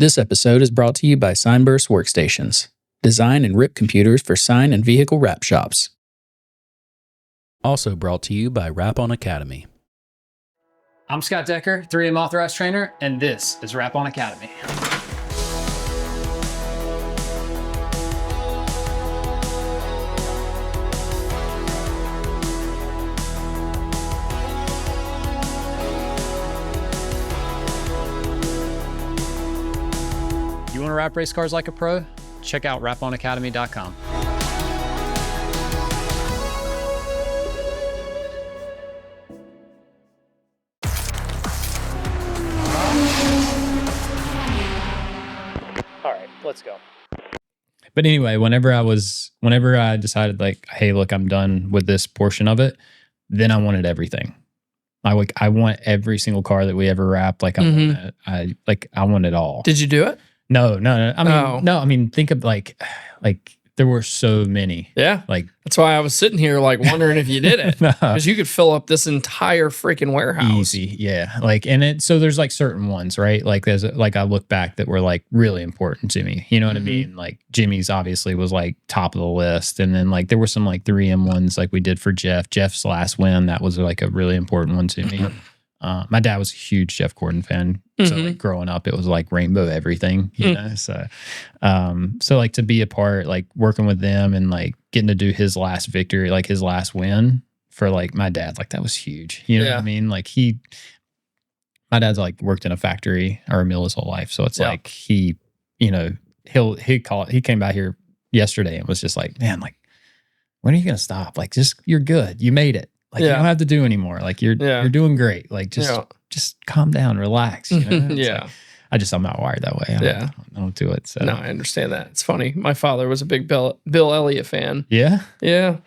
This episode is brought to you by Signburst Workstations. Design and rip computers for sign and vehicle wrap shops. Also brought to you by WrapOn Academy. I'm Scott Decker, 3M Authorized Trainer, and this is WrapOn Academy. You want to wrap race cars like a pro? Check out WrapOnAcademy.com. All right, let's go. But anyway, whenever I decided like, hey, look, I'm done with this portion of it, then I wanted everything. I want every single car that we ever wrapped. Like I want it all. Did you do it? No. I mean, think of like there were so many. Yeah. Like That's why I was sitting here like wondering if you did it. No. Because you could fill up this entire freaking warehouse. Easy. Yeah. Like, so there's like certain ones, right? Like there's like, I look back that were like really important to me. You know what I mean? Like Jimmy's obviously was like top of the list. And then like there were some like 3M ones like we did for Jeff's last win. That was like a really important one to me. My dad was a huge Jeff Gordon fan. So like growing up, it was like rainbow everything, you know? So like to be a part, like working with them and like getting to do his last victory, like his last win for like my dad, like that was huge. You know what I mean? Like my dad's like worked in a factory or a mill his whole life. So it's like he came by here yesterday and was just like, man, like, when are you going to stop? Like, just, you're good. You made it. Like you don't have to do anymore. Like you're doing great. Like just calm down, relax. You know? Like, I'm not wired that way. I don't do it. So No, I understand that. It's funny. My father was a big Bill Elliott fan. Yeah. Yeah.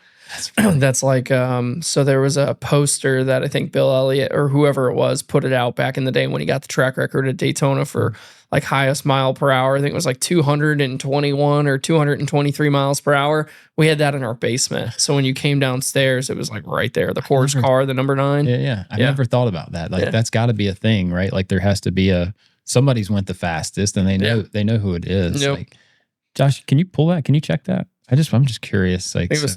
That's like, so there was a poster that I think Bill Elliott or whoever it was put it out back in the day when he got the track record at Daytona for like highest mile per hour. I think it was like 221 or 223 miles per hour. We had that in our basement. So when you came downstairs, it was like right there, the horse car, the number 9. Yeah. I never thought about that. Like that's got to be a thing, right? Like there has to be somebody's went the fastest and they know who it is. Yep. Like, Josh, can you pull that? Can you check that? I'm just curious. Like, I think it was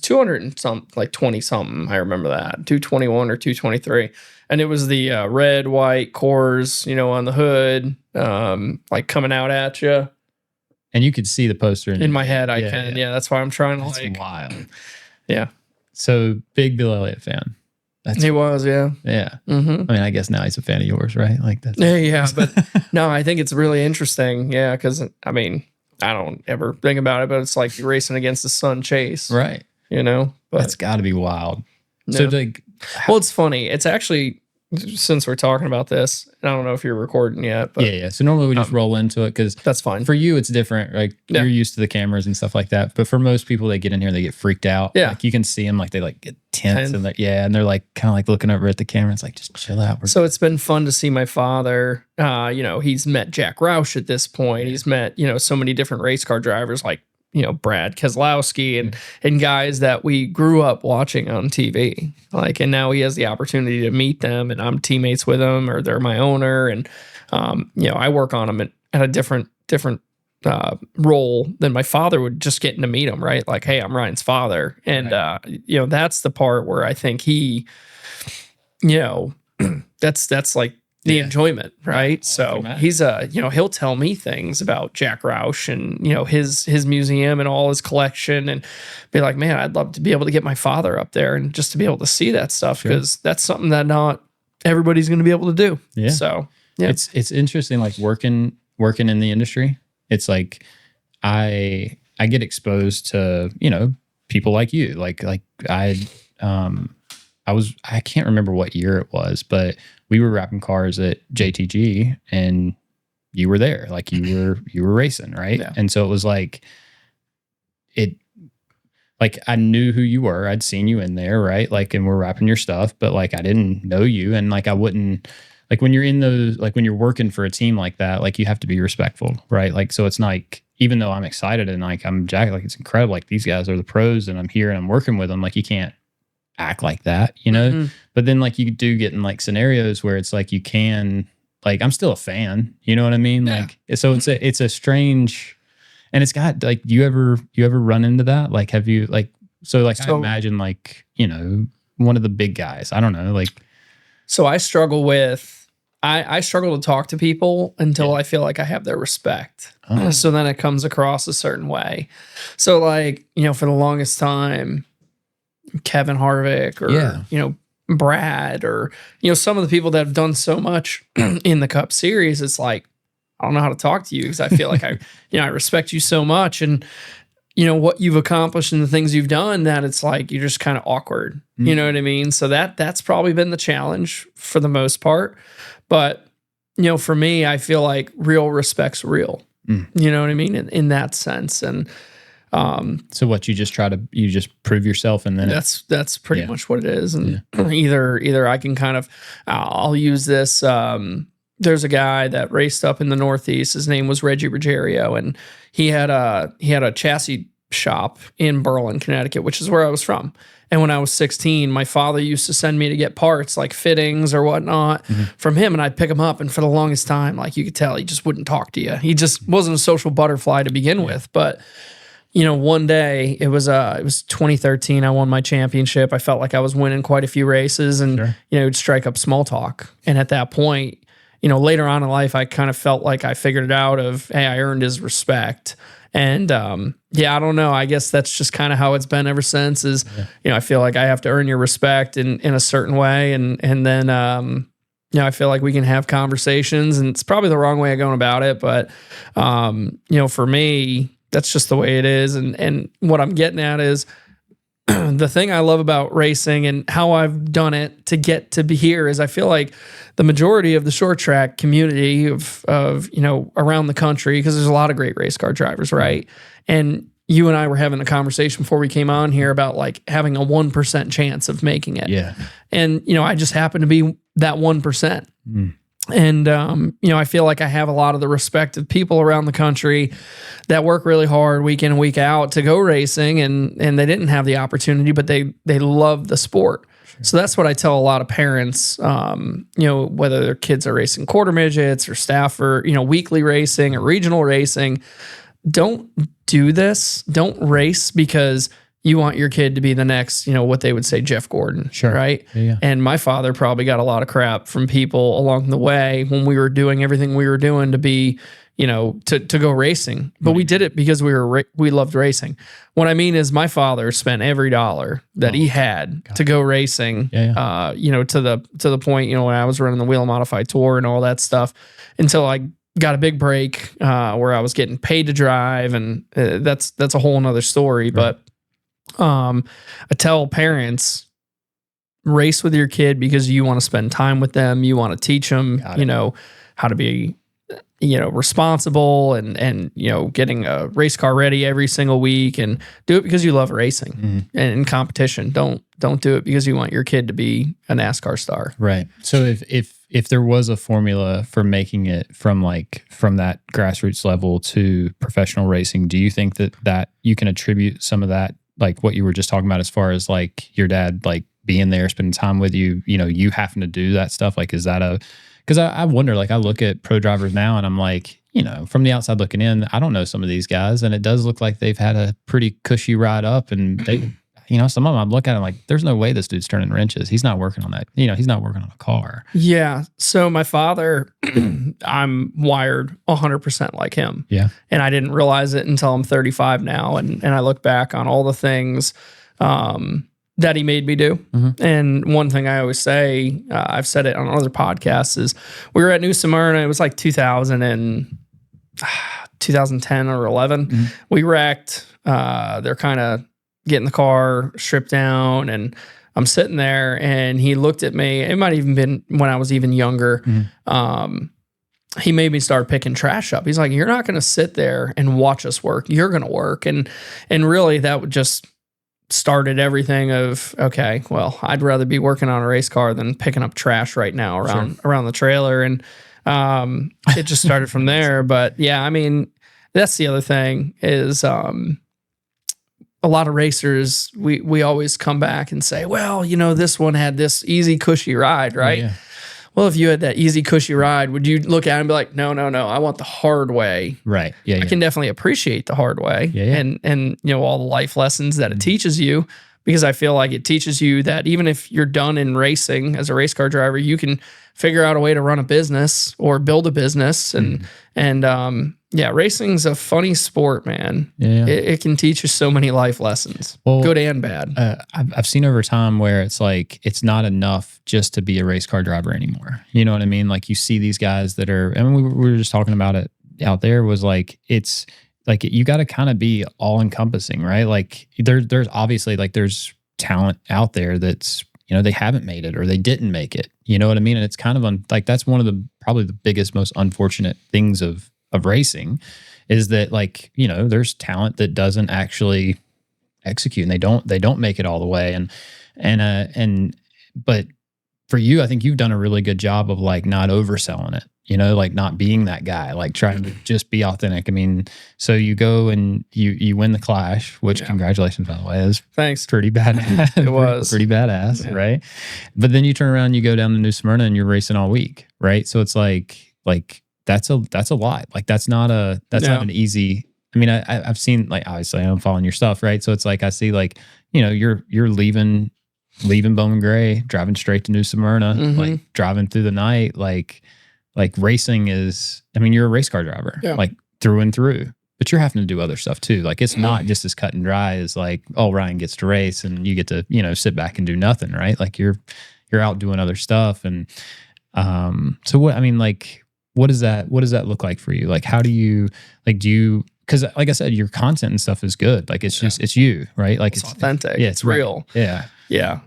200 and some, like 20 something. I remember that 221 or 223. And it was the red, white cores, on the hood, like coming out at you. And you could see the poster in my head. I can. Yeah. That's why I'm trying to That's wild. Yeah. So big Bill Elliott fan. He was. Yeah. Yeah. I mean, I guess now he's a fan of yours, right? Like that's. Yeah. But no, I think it's really interesting. Yeah. Because I mean, I don't ever think about it, but it's like you're racing against the sun chase. Right. But that's got to be wild. No. So like, well, it's funny. It's actually, since we're talking about this, I don't know if you're recording yet, but yeah. So normally we just roll into it because that's fine. For you, it's different. Like you're used to the cameras and stuff like that. But for most people, they get in here, they get freaked out. Yeah. Like you can see them, like they like get tense and and they're like kind of like looking over at the camera. It's like, just chill out. So it's been fun to see my father. He's met Jack Roush at this point. He's met, so many different race car drivers like, Brad Keselowski and guys that we grew up watching on TV. Like, and now he has the opportunity to meet them and I'm teammates with them or they're my owner. And, I work on them at a different role than my father would, just getting to meet him, right? Like, hey, I'm Ryan's father. And, that's the part where I think he, that's like the enjoyment, right? So he's he'll tell me things about Jack Roush and, his museum and all his collection and be like, man, I'd love to be able to get my father up there and just to be able to see that stuff because that's something that not everybody's going to be able to do. Yeah. So it's interesting, like working in the industry. It's like I get exposed to, people like you. Like I can't remember what year it was, but we were wrapping cars at JTG and you were there. Like you were racing, right? Yeah. And so it was like I knew who you were. I'd seen you in there, right? Like, and we're wrapping your stuff, but like I didn't know you. And like I wouldn't, like when you're in those, like when you're working for a team like that, like you have to be respectful, right? Like, so it's like, even though I'm excited and like I'm Jack, like it's incredible. Like these guys are the pros and I'm here and I'm working with them. Like you can't act like that, But then like you do get in like scenarios where it's like you can like, I'm still a fan. You know what I mean? Yeah. Like, so it's a strange, and it's got like, you ever run into that? Like, have you like, I imagine like, one of the big guys, I don't know, like. So I struggle with, I struggle to talk to people until I feel like I have their respect. Oh. So then it comes across a certain way. So like, for the longest time, Kevin Harvick or, Brad or, some of the people that have done so much in the Cup Series, it's like, I don't know how to talk to you because I feel like I respect you so much. And, what you've accomplished and the things you've done, that it's like, you're just kind of awkward. Mm-hmm. You know what I mean? So that's probably been the challenge for the most part. But, for me, I feel like real respect's real. You know what I mean? In that sense. And, so what, you just prove yourself, and then that's pretty much what it is. And either I can kind of, I'll use this, there's a guy that raced up in the Northeast. His name was Reggie Ruggiero, and he had a chassis shop in Berlin, Connecticut, which is where I was from. And when I was 16, my father used to send me to get parts like fittings or whatnot from him, and I'd pick them up. And for the longest time, like you could tell, he just wouldn't talk to you. He just wasn't a social butterfly to begin with. But one day it was 2013. I won my championship. I felt like I was winning quite a few races, and it'd strike up small talk. And at that point, later on in life, I kind of felt like I figured it out of, hey, I earned his respect. And I don't know. I guess that's just kind of how it's been ever since. Is I feel like I have to earn your respect in a certain way, and then I feel like we can have conversations, and it's probably the wrong way of going about it, but for me, that's just the way it is. And what I'm getting at is the thing I love about racing and how I've done it to get to be here is I feel like the majority of the short track community of around the country, because there's a lot of great race car drivers, right? And you and I were having a conversation before we came on here about like having a 1% chance of making it. Yeah. And, I just happen to be that 1%. And, I feel like I have a lot of the respect of people around the country that work really hard week in and week out to go racing, and they didn't have the opportunity, but they love the sport. Sure. So that's what I tell a lot of parents, whether their kids are racing quarter midgets or staff or, weekly racing or regional racing, don't do this. Don't race because you want your kid to be the next, what they would say, Jeff Gordon, right? Yeah. And my father probably got a lot of crap from people along the way when we were doing everything we were doing to be, to go racing. But we did it because we loved racing. What I mean is my father spent every dollar that he had to go racing, to the point, when I was running the Wheel Modified Tour and all that stuff, until I got a big break where I was getting paid to drive, and that's a whole nother story. Right. But I tell parents, race with your kid because you want to spend time with them. You want to teach them, how to be, responsible and, getting a race car ready every single week, and do it because you love racing and in competition. Don't do it because you want your kid to be a NASCAR star. Right. So if there was a formula for making it from that grassroots level to professional racing, do you think that you can attribute some of that, like what you were just talking about, as far as like your dad, like being there, spending time with you, you having to do that stuff? Like, is that because I wonder, like, I look at pro drivers now and I'm like, from the outside looking in, I don't know some of these guys, and it does look like they've had a pretty cushy ride up, and they, some of them I'm looking at, I'm like, there's no way this dude's turning wrenches. He's not working on that. He's not working on a car. Yeah. So my father, I'm wired 100% like him. Yeah. And I didn't realize it until I'm 35 now. And I look back on all the things that he made me do. And one thing I always say, I've said it on other podcasts, is we were at New Smyrna. It was like 2010 or 11. We wrecked. They're kind of get in the car, strip down, and I'm sitting there, and he looked at me. It might have even been when I was even younger. He made me start picking trash up. He's like, you're not going to sit there and watch us work. You're going to work. And really that would just started everything of, okay, well, I'd rather be working on a race car than picking up trash right now around the trailer. And it just started from there. But yeah, I mean, that's the other thing is, a lot of racers, we always come back and say, well, this one had this easy, cushy ride, right? Yeah. well, if you had that easy, cushy ride, would you look at it and be like, no, I want the hard way? Right. Yeah. I can definitely appreciate the hard way and all the life lessons that it teaches you, because I feel like it teaches you that even if you're done in racing as a race car driver, you can figure out a way to run a business or build a business. Racing's a funny sport, man. Yeah. It can teach you so many life lessons, good and bad. I've seen over time where it's like, it's not enough just to be a race car driver anymore. You know what I mean? Like you see these guys that are, and we were just talking about it out there, was like, it's like, you got to kind of be all encompassing, right? Like there's obviously like there's talent out there that's, they haven't made it or they didn't make it. You know what I mean? And it's kind of like, that's one of probably the biggest, most unfortunate things of racing, is that like, there's talent that doesn't actually execute and they don't make it all the way. But for you, I think you've done a really good job of like not overselling it, like not being that guy, like trying to just be authentic. I mean, so you go and you win the Clash, which congratulations, by the way, is thanks. Pretty badass. It was pretty badass, right? But then you turn around, you go down to New Smyrna and you're racing all week, right? So it's like that's a lot. Like that's not an easy. I mean, I've seen, like, obviously I'm following your stuff, right? So it's like I see like, you're leaving Bowman Gray, driving straight to New Smyrna, like driving through the night, like racing is, I mean, you're a race car driver, like through and through, but you're having to do other stuff too. Like it's not just as cut and dry as like, oh, Ryan gets to race and you get to, sit back and do nothing, right? Like you're out doing other stuff. And so what, I mean, like, what does that look like for you? Like, how do you, like, because like I said, your content and stuff is good. Like it's just, it's you, right? Like it's authentic. Yeah, it's real. Yeah. Yeah.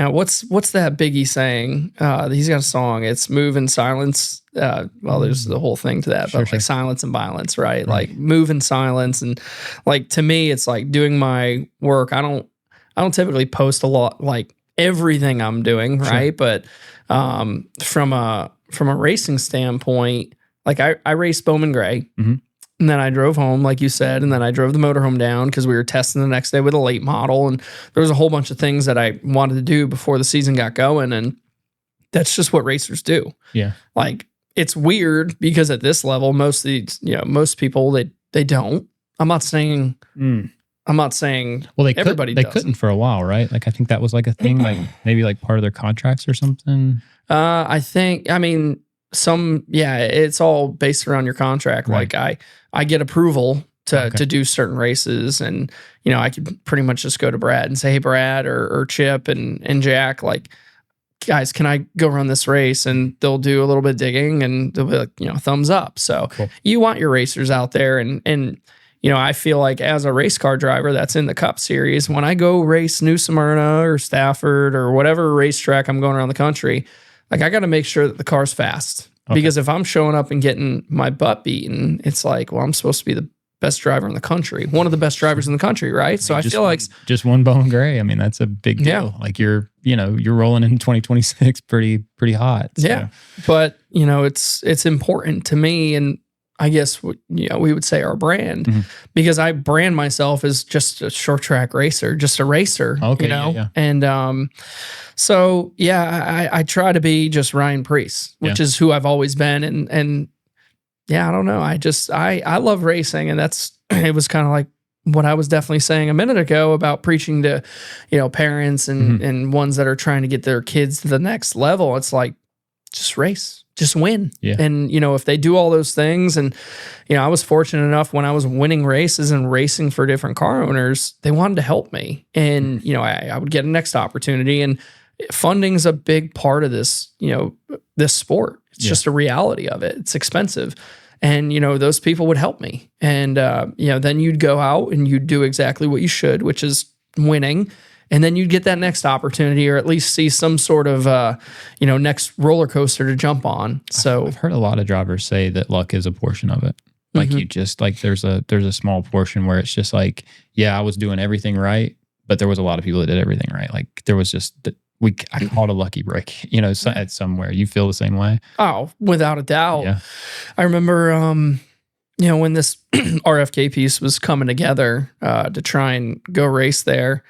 What's that Biggie saying? He's got a song. It's move in silence. Well, there's the whole thing to that, but like silence and violence, right? Like move in silence. And like, to me, it's like doing my work. I don't typically post a lot, like everything I'm doing. Right. But, from a racing standpoint, like I raced Bowman Gray. And then I drove home, like you said, and then I drove the motorhome down because we were testing the next day with a late model. And there was a whole bunch of things that I wanted to do before the season got going. And that's just what racers do. Yeah. Like, it's weird because at this level, most people, they don't. I'm not saying well, everybody they couldn't for a while, right? Like, I think that was like a thing, like maybe like part of their contracts or something. It's all based around your contract. Right. Like I get approval to do certain races, and I could pretty much just go to Brad and say, hey, Brad or Chip and Jack, like, guys, can I go run this race? And they'll do a little bit of digging and they'll be like, thumbs up. So you want your racers out there, and I feel like as a race car driver that's in the Cup Series, when I go race New Smyrna or Stafford or whatever racetrack I'm going around the country, like, I got to make sure that the car's fast. Because if I'm showing up and getting my butt beaten, it's like, well, I'm supposed to be the best driver in the country, one of the best drivers in the country, right? So I feel like just one Bowman Gray. I mean, that's a big deal. Like you're rolling in 2026 pretty hot. So. Yeah, but it's important to me, and I guess we would say our brand, because I brand myself as just a short track racer, just a racer. And so I try to be just Ryan Preece, which is who I've always been, and I don't know, I love racing, and it was kind of like what I was definitely saying a minute ago about preaching to parents and ones that are trying to get their kids to the next level. It's like, just race. Just win. Yeah. And, if they do all those things, and, I was fortunate enough when I was winning races and racing for different car owners, they wanted to help me. And, I would get a next opportunity, and funding's a big part of this, this sport. It's just a reality of it. It's expensive. And, those people would help me. And, then you'd go out and you'd do exactly what you should, which is winning. And then you'd get that next opportunity, or at least see some sort of, next roller coaster to jump on. So I've heard a lot of drivers say that luck is a portion of it. Like you just like, there's a small portion where it's just like, I was doing everything right, but there was a lot of people that did everything right. Like there was just, I called a lucky break, at somewhere. You feel the same way? Oh, without a doubt. Yeah. I remember, when this RFK piece was coming together to try and go race there,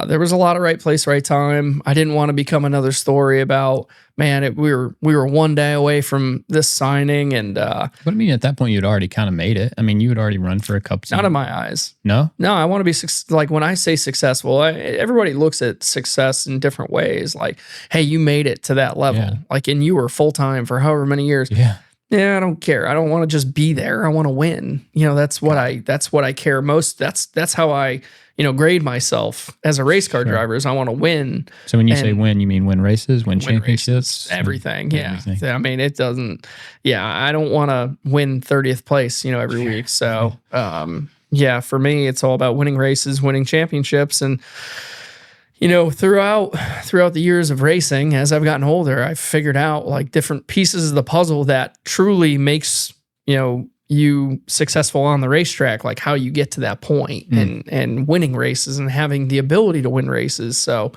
there was a lot of right place, right time. I didn't want to become another story about, man, we were one day away from this signing. And but I mean, at that point, you'd already kind of made it. I mean, you had already run for a Cup Series. Not in my eyes. No? No, I want to be, like, when I say successful, everybody looks at success in different ways. Like, hey, you made it to that level. Yeah. Like, and you were full-time for however many years. Yeah. Yeah, I don't care. I don't want to just be there. I want to win. That's what I care most. That's how I, grade myself as a race car driver is I want to win. So when you say win, you mean win races, win championships? Races, everything. Yeah. Everything. I mean, it doesn't, I don't want to win 30th place, every week. So, for me, it's all about winning races, winning championships. And, throughout the years of racing, as I've gotten older, I've figured out like different pieces of the puzzle that truly makes, you successful on the racetrack, like how you get to that point and winning races and having the ability to win races. So,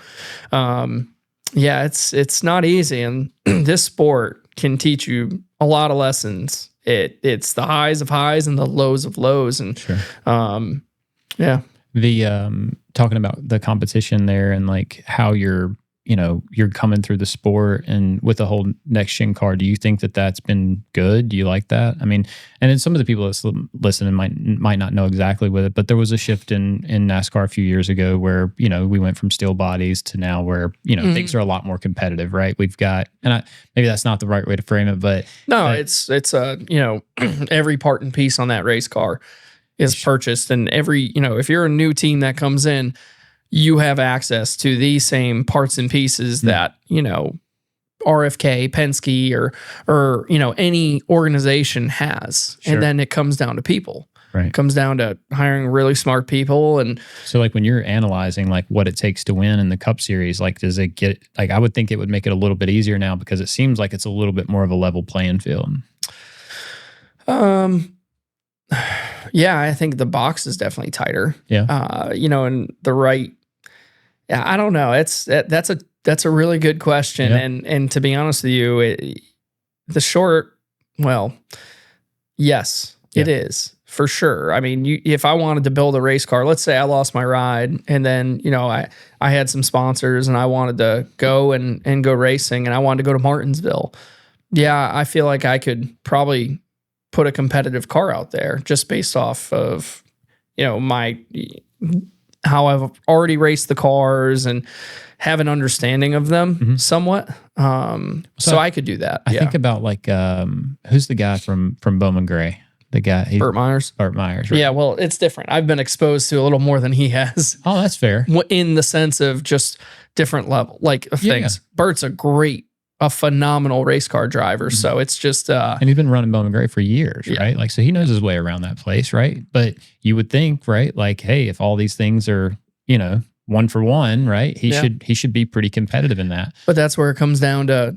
it's not easy. And this sport can teach you a lot of lessons. It's the highs of highs and the lows of lows. And, the talking about the competition there and like how you're coming through the sport and with the whole next gen car, do you think that that's been good? Do you like that? I mean, and then some of the people that's listening might not know exactly with it, but there was a shift in NASCAR a few years ago where, we went from steel bodies to now where, things are a lot more competitive, right? We've got, and maybe that's not the right way to frame it, but no, it's every part and piece on that race car is purchased, and every, if you're a new team that comes in, you have access to these same parts and pieces that, RFK, Penske, or any organization has. Sure. And then it comes down to people. Right. It comes down to hiring really smart people. And so like when you're analyzing like what it takes to win in the Cup Series, like does it get, like I would think it would make it a little bit easier now because it seems like it's a little bit more of a level playing field. Yeah, I think the box is definitely tighter. Yeah. And the right. Yeah, I don't know. That's a really good question. Yeah. And to be honest with you, yes, it is for sure. I mean, if I wanted to build a race car, let's say I lost my ride and then, I had some sponsors and I wanted to go and go racing and I wanted to go to Martinsville. Yeah, I feel like I could probably put a competitive car out there just based off of, how I've already raced the cars and have an understanding of them somewhat. So I could do that. I think about like, who's the guy from Bowman Gray? The guy, Burt Myers. Burt Myers, right? Yeah, well, it's different. I've been exposed to a little more than he has. Oh, that's fair. In the sense of just different level, of things. Burt's a phenomenal race car driver. So it's just... and he's been running Bowman Gray for years, right? Like, so he knows his way around that place, right? But you would think, right? Like, hey, if all these things are, one for one, right? He should be pretty competitive in that. But that's where it comes down to,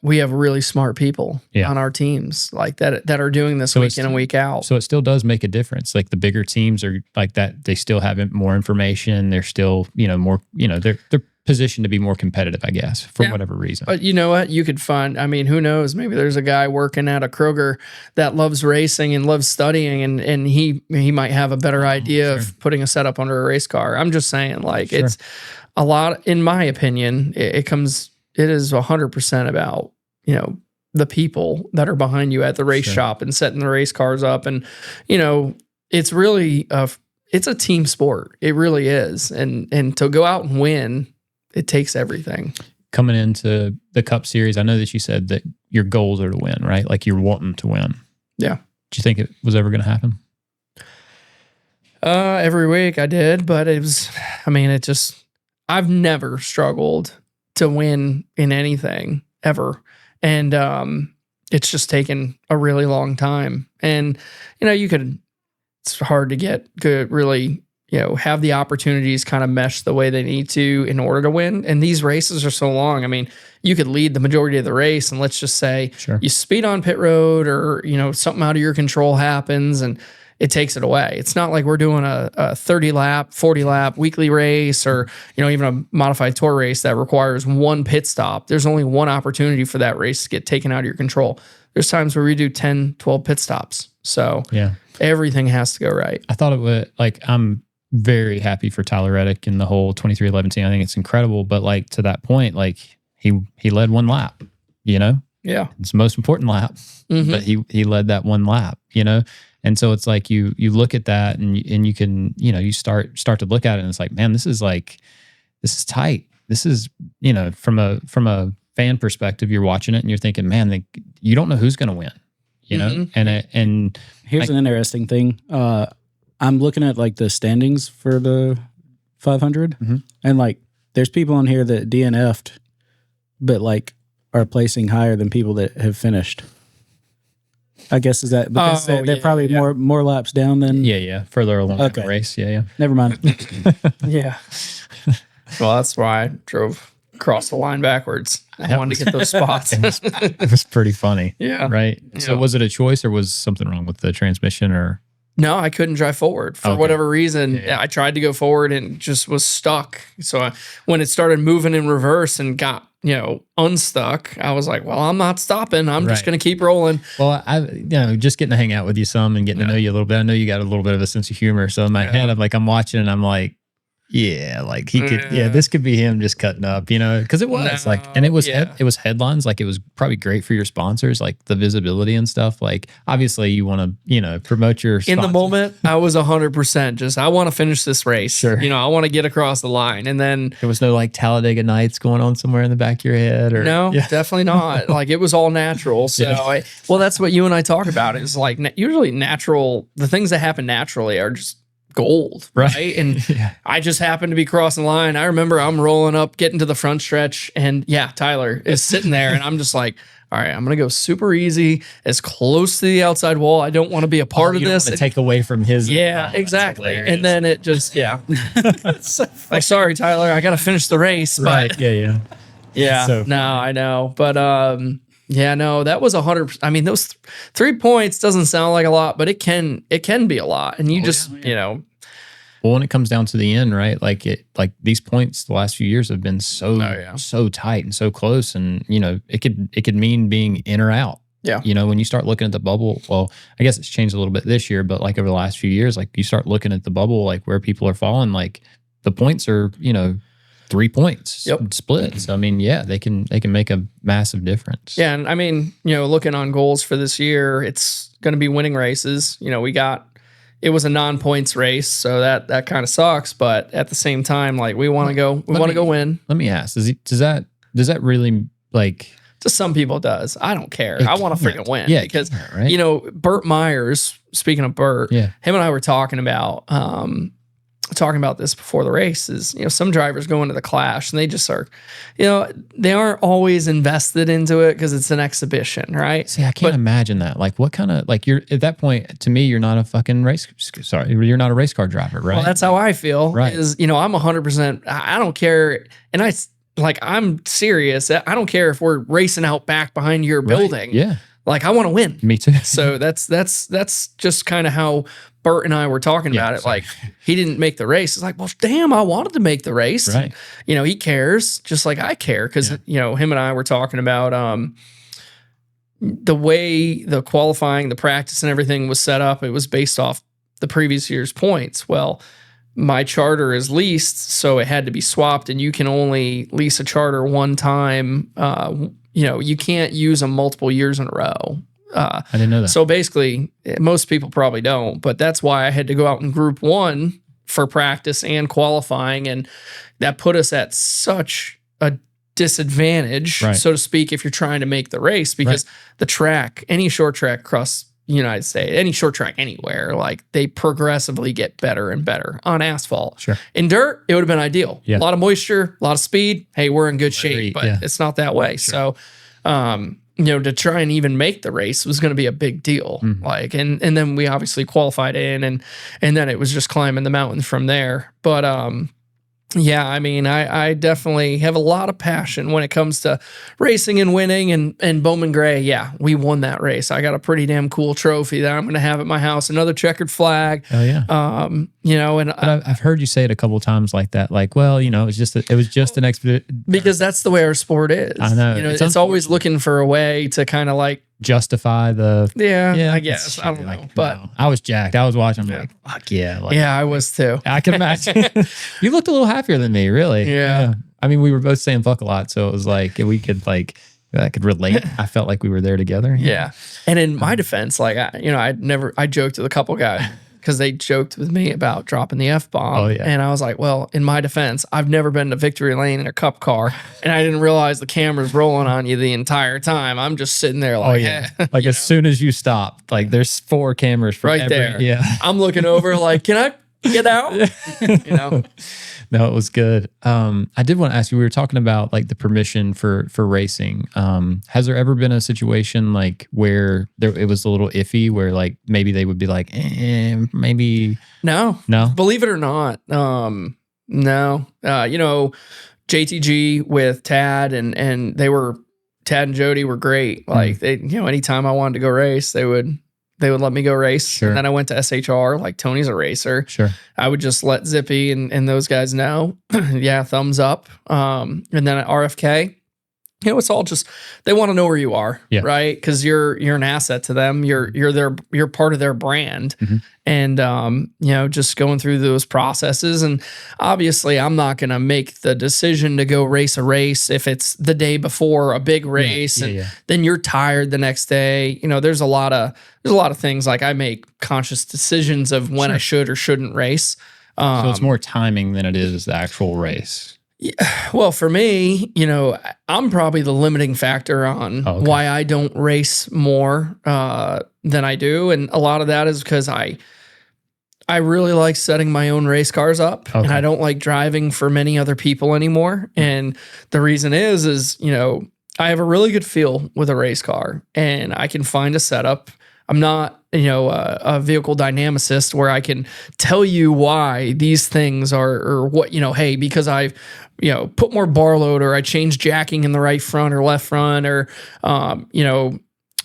we have really smart people on our teams like that are doing this week in and week out. So it still does make a difference. Like the bigger teams are like that. They still have more information. They're still, more, they're positioned to be more competitive, I guess, for whatever reason. But you know what? You could find, who knows? Maybe there's a guy working at a Kroger that loves racing and loves studying, and he might have a better idea of putting a setup under a race car. I'm just saying, it's a lot, in my opinion, it is 100% about, the people that are behind you at the race shop and setting the race cars up. And, it's really, it's a team sport. It really is. And to go out and win, it takes everything. Coming into the Cup Series, I know that you said that your goals are to win, right? Like you're wanting to win. Yeah. Do you think it was ever going to happen? Every week I did, but I've never struggled to win in anything ever. And it's just taken a really long time. And, it's hard to get good, really, have the opportunities kind of mesh the way they need to in order to win. And these races are so long. You could lead the majority of the race and let's just say you speed on pit road or, something out of your control happens and it takes it away. It's not like we're doing a 30 lap, 40 lap weekly race or, even a modified tour race that requires one pit stop. There's only one opportunity for that race to get taken out of your control. There's times where we do 10, 12 pit stops. So everything has to go right. I thought it would, very happy for Tyler Reddick and the whole 2311 team. I think it's incredible. But like to that point, like he led one lap, you know? Yeah. It's the most important lap, but he led that one lap, you know? And so it's like you look at that and you can, you know, you start to look at it and it's like, man, this is tight. This is, you know, from a fan perspective, you're watching it and you're thinking, man, you don't know who's going to win, you know? And here's an interesting thing. I'm looking at like the standings for the 500 and like there's people on here that DNF'd, but like are placing higher than people that have finished. I guess is that because they're probably more laps down than further along in the race. Never mind. Yeah. Well, that's why I drove across the line backwards. I wanted to get those spots. It was pretty funny. Yeah. Right. So was it a choice or was something wrong with the transmission or? No, I couldn't drive forward for whatever reason. Yeah. I tried to go forward and just was stuck. So when it started moving in reverse and got, you know, unstuck, I was like, well, I'm not stopping. I'm just going to keep rolling. Well, you know, just getting to hang out with you some and getting to know you a little bit. I know you got a little bit of a sense of humor. So in my head, I'm watching and I'm like, yeah, like he could, this could be him just cutting up, you know, because it was and it was headlines. Like it was probably great for your sponsors, like the visibility and stuff. Like obviously you want to, you know, promote your sponsors. In the moment, I was 100% just, I want to finish this race. Sure. You know, I want to get across the line. And then there was no like Talladega Nights going on somewhere in the back of your head or no, definitely not. Like it was all natural. So well, that's what you and I talk about is like usually natural, the things that happen naturally are just gold, right? And I just happened to be crossing the line. I remember I'm rolling up, getting to the front stretch, and Tyler is sitting there, and I'm just like, all right, I'm gonna go super easy, as close to the outside wall. I don't want to be a part of this. To take away from his, exactly. And then it just, like, sorry, Tyler, I got to finish the race, right? But, So no, I know, but no, that was 100%. I mean, those 3 points doesn't sound like a lot, but it can be a lot. And you you know. Well, when it comes down to the end, right? Like these points the last few years have been so tight and so close. And, you know, it could mean being in or out. Yeah. You know, when you start looking at the bubble, well, I guess it's changed a little bit this year, but like over the last few years, like you start looking at the bubble, like where people are falling, like the points are, you know, 3 points split. So I mean, they can make a massive difference. Yeah, and I mean, you know, looking on goals for this year, it's going to be winning races. You know, it was a non-points race, so that kind of sucks. But at the same time, like we want to go win. Let me ask: does that really like? To some people, it does. I don't care. I want to freaking win. Yeah, because you know, Burt Myers. Speaking of Burt, him and I were talking about this before the race is, you know, some drivers go into the Clash and they just are, you know, they aren't always invested into it because it's an exhibition, right? See, I can't imagine that. Like what kind of, like you're at that point, to me, you're not a fucking you're not a race car driver, right? Well, that's how I feel. Right. Is, you know, I'm 100%, I don't care. And I'm serious. I don't care if we're racing out back behind your building. Yeah. Like I want to win. Me too. So that's just kind of how Burt and I were talking about it. Like he didn't make the race. It's like, well, damn, I wanted to make the race. Right. And, you know, he cares just like I care because, you know, him and I were talking about the way the qualifying, the practice and everything was set up. It was based off the previous year's points. Well, my charter is leased, so it had to be swapped, and you can only lease a charter one time. You know, you can't use them multiple years in a row. I didn't know that. So basically, most people probably don't, but that's why I had to go out in Group 1 for practice and qualifying, and that put us at such a disadvantage, so to speak, if you're trying to make the race, because the track, any short track across the United States, any short track anywhere, like they progressively get better and better on asphalt. Sure. In dirt, it would have been ideal. Yeah. A lot of moisture, a lot of speed. Hey, we're in good shape, but it's not that way. Sure. So, you know, to try and even make the race was going to be a big deal. Mm-hmm. Like, and then we obviously qualified in, and then it was just climbing the mountain from there. But, yeah, I mean, I definitely have a lot of passion when it comes to racing and winning, and Bowman Gray, we won that race. I got a pretty damn cool trophy that I'm going to have at my house, another checkered flag. Oh yeah. You know, and I've heard you say it a couple of times like that, like, well, you know, it was just an expedition. Because that's the way our sport is. I know. You know, it's always looking for a way to kind of like justify the. I guess. I don't know. But no. I was jacked. I was watching. I'm like, fuck yeah. Like, yeah, I was too. I can imagine. You looked a little happier than me, really. Yeah. I mean, we we were both saying fuck a lot. So it was like, we could like, I could relate. I felt like we were there together. Yeah. And in my defense, like, I joked with a couple guys because they joked with me about dropping the F-bomb. Oh, yeah. And I was like, well, in my defense, I've never been to victory lane in a cup car. And I didn't realize the camera's rolling on you the entire time. I'm just sitting there like, like as soon as you stop, like there's 4 cameras from right there. Yeah. I'm looking over like, can I get out? No, it was good. I did want to ask you, we were talking about like the permission for racing. Has there ever been a situation like where it was a little iffy where like maybe they would be like, maybe. No. Believe it or not. No. JTG with Tad and Tad and Jody were great. Like they, anytime I wanted to go race, they would let me go race. Sure. And then I went to SHR, like Tony's a racer. Sure. I would just let Zippy and those guys know. Yeah, thumbs up. And then at RFK, it's all just, they want to know where you are, right? Because you're an asset to them. You're part of their brand. And just going through those processes. And obviously I'm not going to make the decision to go race a race if it's the day before a big race and then you're tired the next day. There's a lot of things, like I make conscious decisions of when I should or shouldn't race. So it's more timing than it is the actual race. Well, for me, I'm probably the limiting factor on why I don't race more than I do. And a lot of that is because I really like setting my own race cars up and I don't like driving for many other people anymore. And the reason is, I have a really good feel with a race car and I can find a setup. I'm not, a vehicle dynamicist where I can tell you why these things are, or what, hey, because I've, put more bar load or I changed jacking in the right front or left front or,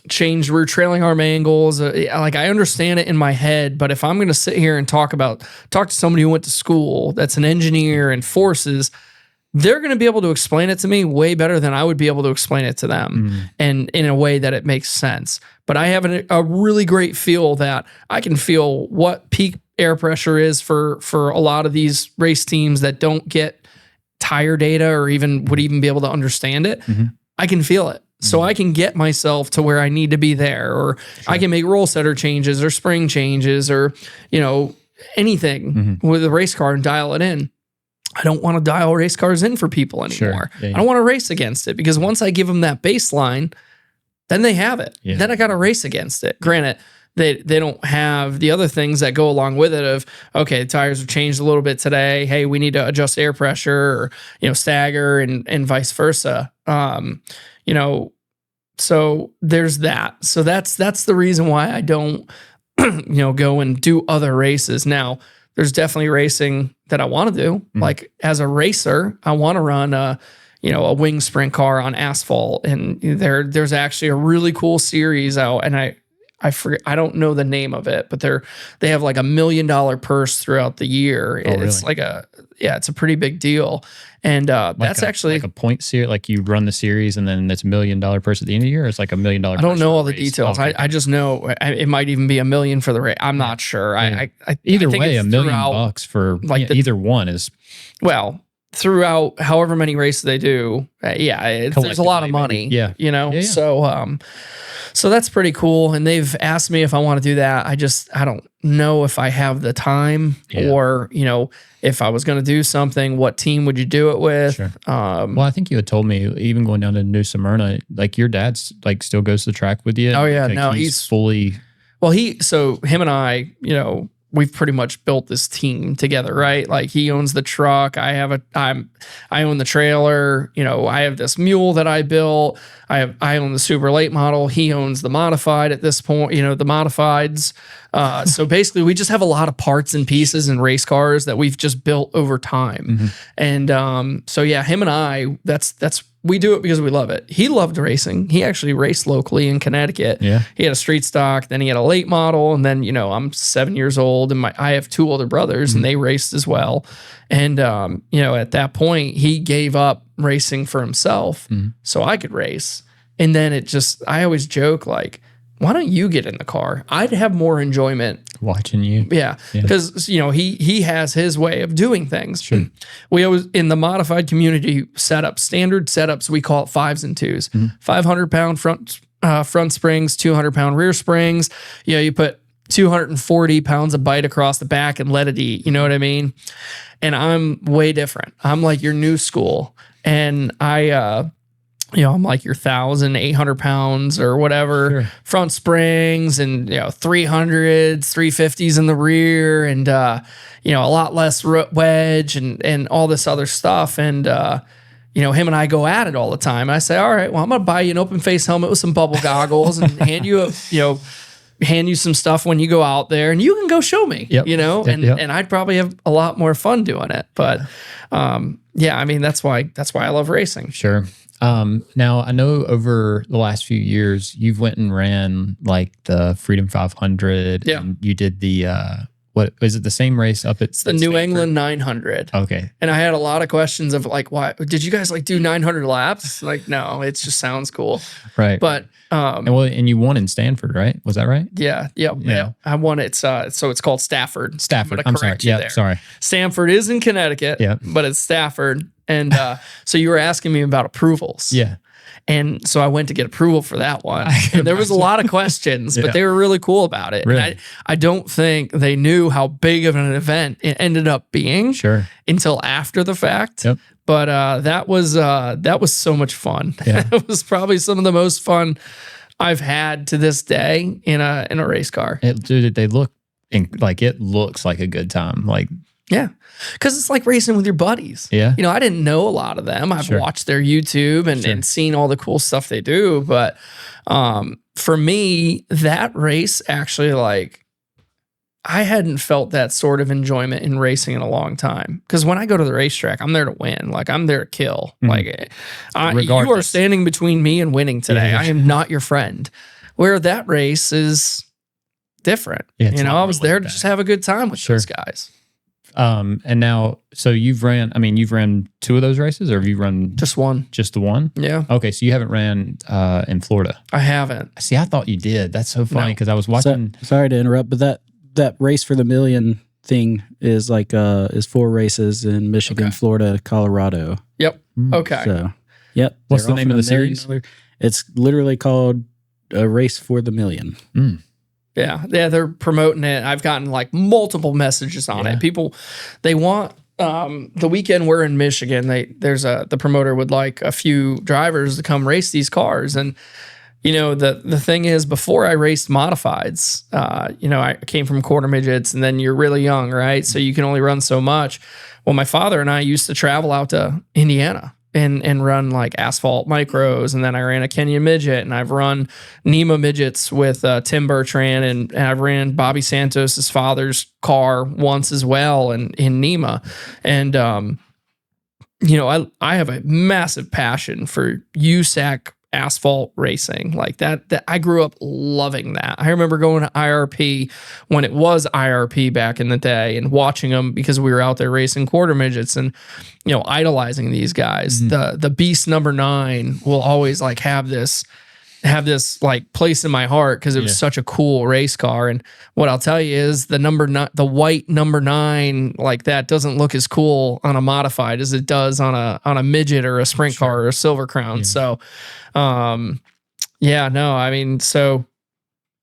changed rear trailing arm angles. Like I understand it in my head, but if I'm going to sit here and talk to somebody who went to school, that's an engineer and forces, they're going to be able to explain it to me way better than I would be able to explain it to them and in a way that it makes sense. But I have a really great feel that I can feel what peak air pressure is for a lot of these race teams that don't get tire data or would even be able to understand it. I can feel it. So I can get myself to where I need to be there, or I can make roll setter changes or spring changes or, anything with a race car and dial it in. I don't want to dial race cars in for people anymore. I don't want to race against it because once I give them that baseline, then they have it. Then I got to race against it. Granted, they don't have the other things that go along with it of, okay, the tires have changed a little bit today. Hey, we need to adjust air pressure or, stagger and vice versa. So there's that. So that's the reason why I don't, go and do other races. Now, there's definitely racing that I want to do. Like as a racer, I want to run a wing sprint car on asphalt. And there's actually a really cool series out, and I forget, I don't know the name of it, but they have like $1 million purse throughout the year. It's really? like it's a pretty big deal. And that's actually like a point series, like you run the series and then it's $1 million purse at the end of the year. Or it's like $1 million. I don't know all the details. Okay. I just know it might even be $1 million for the race. I'm not sure. Yeah. Either way, $1 million for like either one is throughout however many races they do. There's a lot of money. Yeah. So that's pretty cool. And they've asked me if I want to do that. I don't know if I have the time or, if I was going to do something, what team would you do it with? Sure. Well, I think you had told me even going down to New Smyrna, like your dad's like still goes to the track with you. Oh yeah. Like, no, he's fully, so him and I, we've pretty much built this team together, right? Like he owns the truck. I own the trailer. I have this mule that I built. I own the super late model. He owns the modified at this point, the modifieds. So basically we just have a lot of parts and pieces and race cars that we've just built over time. And him and I, we do it because we love it. He loved racing. He actually raced locally in Connecticut. Yeah. He had a street stock, then he had a late model, and then, I'm 7 years old and I have 2 older brothers and they raced as well. And, at that point he gave up racing for himself so I could race. And then I always joke like, why don't you get in the car? I'd have more enjoyment watching you. Yeah. Because, you know, he has his way of doing things. Sure. We always, in the modified community setup, standard setups, we call it 5s and 2s. 500-pound front springs, 200-pound rear springs. You know, you put 240 pounds of bite across the back and let it eat. You know what I mean? And I'm way different. I'm like your new school. And you know, I'm like your 1,800 pounds or whatever, front springs and, you know, 300s, 350s in the rear and, you know, a lot less wedge and all this other stuff. And, you know, him and I go at it all the time. I say, all right, well, I'm going to buy you an open face helmet with some bubble goggles and hand you some stuff when you go out there and you can go show me, you know, and I'd probably have a lot more fun doing it. But, yeah, I mean, that's why I love racing. Sure. Now I know over the last few years you've went and ran like the Freedom 500 and you did the what is it, the same race up at the New England 900. Okay. And I had a lot of questions of like, why did you guys like do 900 laps? Like, no, it just sounds cool. Right. But and you won in Stanford, right? Was that right? Yeah. I won it. So it's called Stafford. I'm sorry. Yeah. Sorry. Stanford is in Connecticut. Yeah. But it's Stafford. And so you were asking me about approvals. Yeah. And so I went to get approval for that one. And there was a lot of questions, but they were really cool about it. Really? And I don't think they knew how big of an event it ended up being until after the fact. Yep. But that was so much fun. Yeah. It was probably some of the most fun I've had to this day in a race car. Dude, they look like it looks like a good time. Like, yeah. Because it's like racing with your buddies. Yeah. You know, I didn't know a lot of them. I've watched their YouTube and seen all the cool stuff they do. But for me, that race actually, like, I hadn't felt that sort of enjoyment in racing in a long time. Because when I go to the racetrack, I'm there to win. Like, I'm there to kill. Like, you are standing between me and winning today. I am not your friend. Where that race is different. Yeah, you know, I was there to just have a good time with those guys. And now, so you've ran 2 of those races, or have you run just one? Just the one? Yeah. Okay, so you haven't ran in Florida. I haven't. See, I thought you did. That's so funny because I was watching. Sorry to interrupt, but that race for the million thing is like is 4 races in Michigan, Florida, Colorado. Yep. Okay. So, yep. What's the name of the series? It's literally called A Race for the Million. Yeah, they're promoting it. I've gotten like multiple messages on it. People, they want the weekend we're in Michigan. The promoter would like a few drivers to come race these cars. And you know, the thing is, before I raced modifieds, you know, I came from quarter midgets, and then you're really young, right? So you can only run so much. Well, my father and I used to travel out to Indiana and run like asphalt micros. And then I ran a Kenyan midget, and I've run NEMA midgets with Tim Bertrand, and I've ran Bobby Santos's father's car once as well in NEMA. And, you know, I have a massive passion for USAC asphalt racing like that I grew up loving that. I remember going to IRP when it was IRP back in the day and watching them because we were out there racing quarter midgets and, you know, idolizing these guys. The Beast number 9 will always like have this like place in my heart because it was such a cool race car. And what I'll tell you is the white number 9 like that doesn't look as cool on a modified as it does on a midget or a sprint car or a Silver Crown. So I mean, so,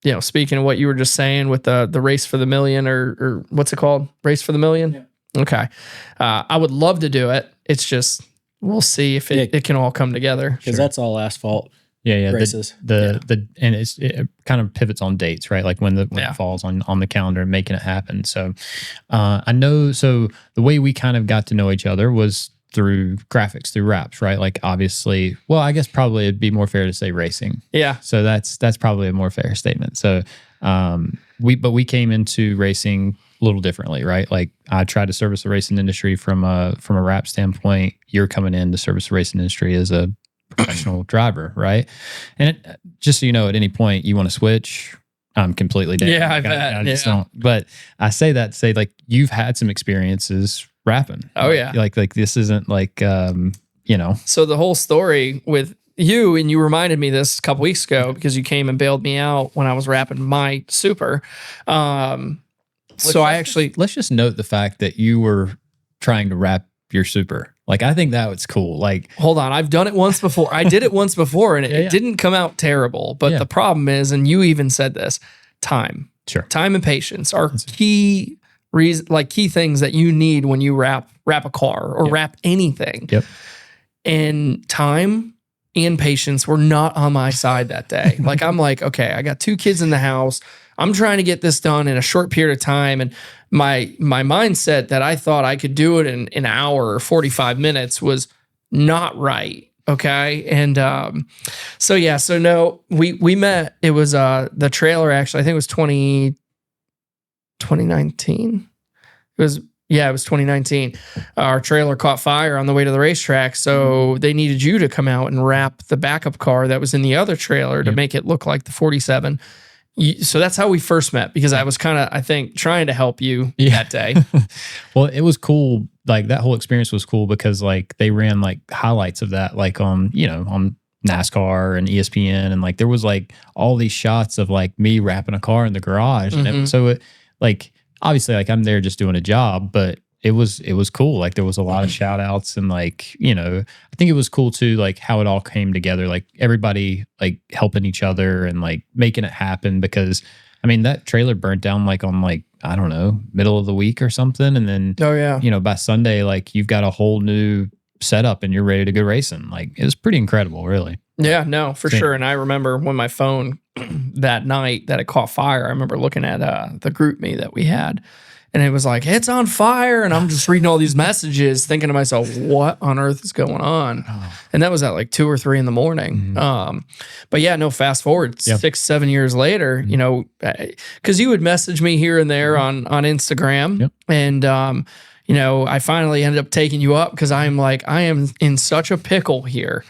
you know, speaking of what you were just saying with the race for the million or what's it called? Race for the million? Yeah. Okay. I would love to do it. It's just, we'll see if it can all come together. Because that's all asphalt. Yeah. Races. And it kind of pivots on dates, right? Like when it falls on the calendar and making it happen. So I know, so the way we kind of got to know each other was through graphics, through wraps, right? Like obviously, well, I guess probably it'd be more fair to say racing. Yeah. So that's probably a more fair statement. So we came into racing a little differently, right? Like I tried to service the racing industry from a wrap standpoint. You're coming in to service the racing industry as a professional driver, right? And just so you know, at any point you want to switch, I'm completely down. Yeah, I bet. I just don't. But I say that to say like you've had some experiences rapping. Oh yeah. Like this isn't like you know. So the whole story with you, and you reminded me this a couple weeks ago because you came and bailed me out when I was wrapping my super. Let's just note the fact that you were trying to wrap your super. Like, I think that was cool. Like, hold on, I've done it once before. I did it once before, and it didn't come out terrible. But the problem is, and you even said this, time. Sure. Time and patience are key things that you need when you wrap a car or wrap anything. Yep. And time and patience were not on my side that day. Like, I'm like, okay, I got 2 kids in the house. I'm trying to get this done in a short period of time. And my mindset that I thought I could do it in an hour or 45 minutes was not right. Okay. And so no, we met. It was the trailer, actually, I think it was 2019. It was 2019. Our trailer caught fire on the way to the racetrack. So they needed you to come out and wrap the backup car that was in the other trailer to make it look like the 47. So that's how we first met, because I was kind of, I think, trying to help you that day. Well, it was cool. Like, that whole experience was cool because, like, they ran like highlights of that, like on NASCAR and ESPN. And like, there was like all these shots of like me wrapping a car in the garage. And like, obviously, like, I'm there just doing a job, but it was cool. Like, there was a lot of shout outs, and like, I think it was cool too, like how it all came together, like everybody like helping each other and like making it happen, because I mean, that trailer burnt down like on like, I don't know, middle of the week or something. And then, by Sunday, like, you've got a whole new setup and you're ready to go racing. Like, it was pretty incredible, really. Yeah, no, for sure. And I remember when my phone that night that it caught fire, I remember looking at the group me that we had, and it was like, it's on fire. And I'm just reading all these messages thinking to myself, what on earth is going on? And that was at like 2 or 3 in the morning. But yeah, no, fast forward 6-7 years later, because you would message me here and there on Instagram. And, I finally ended up taking you up because I'm like, I am in such a pickle here.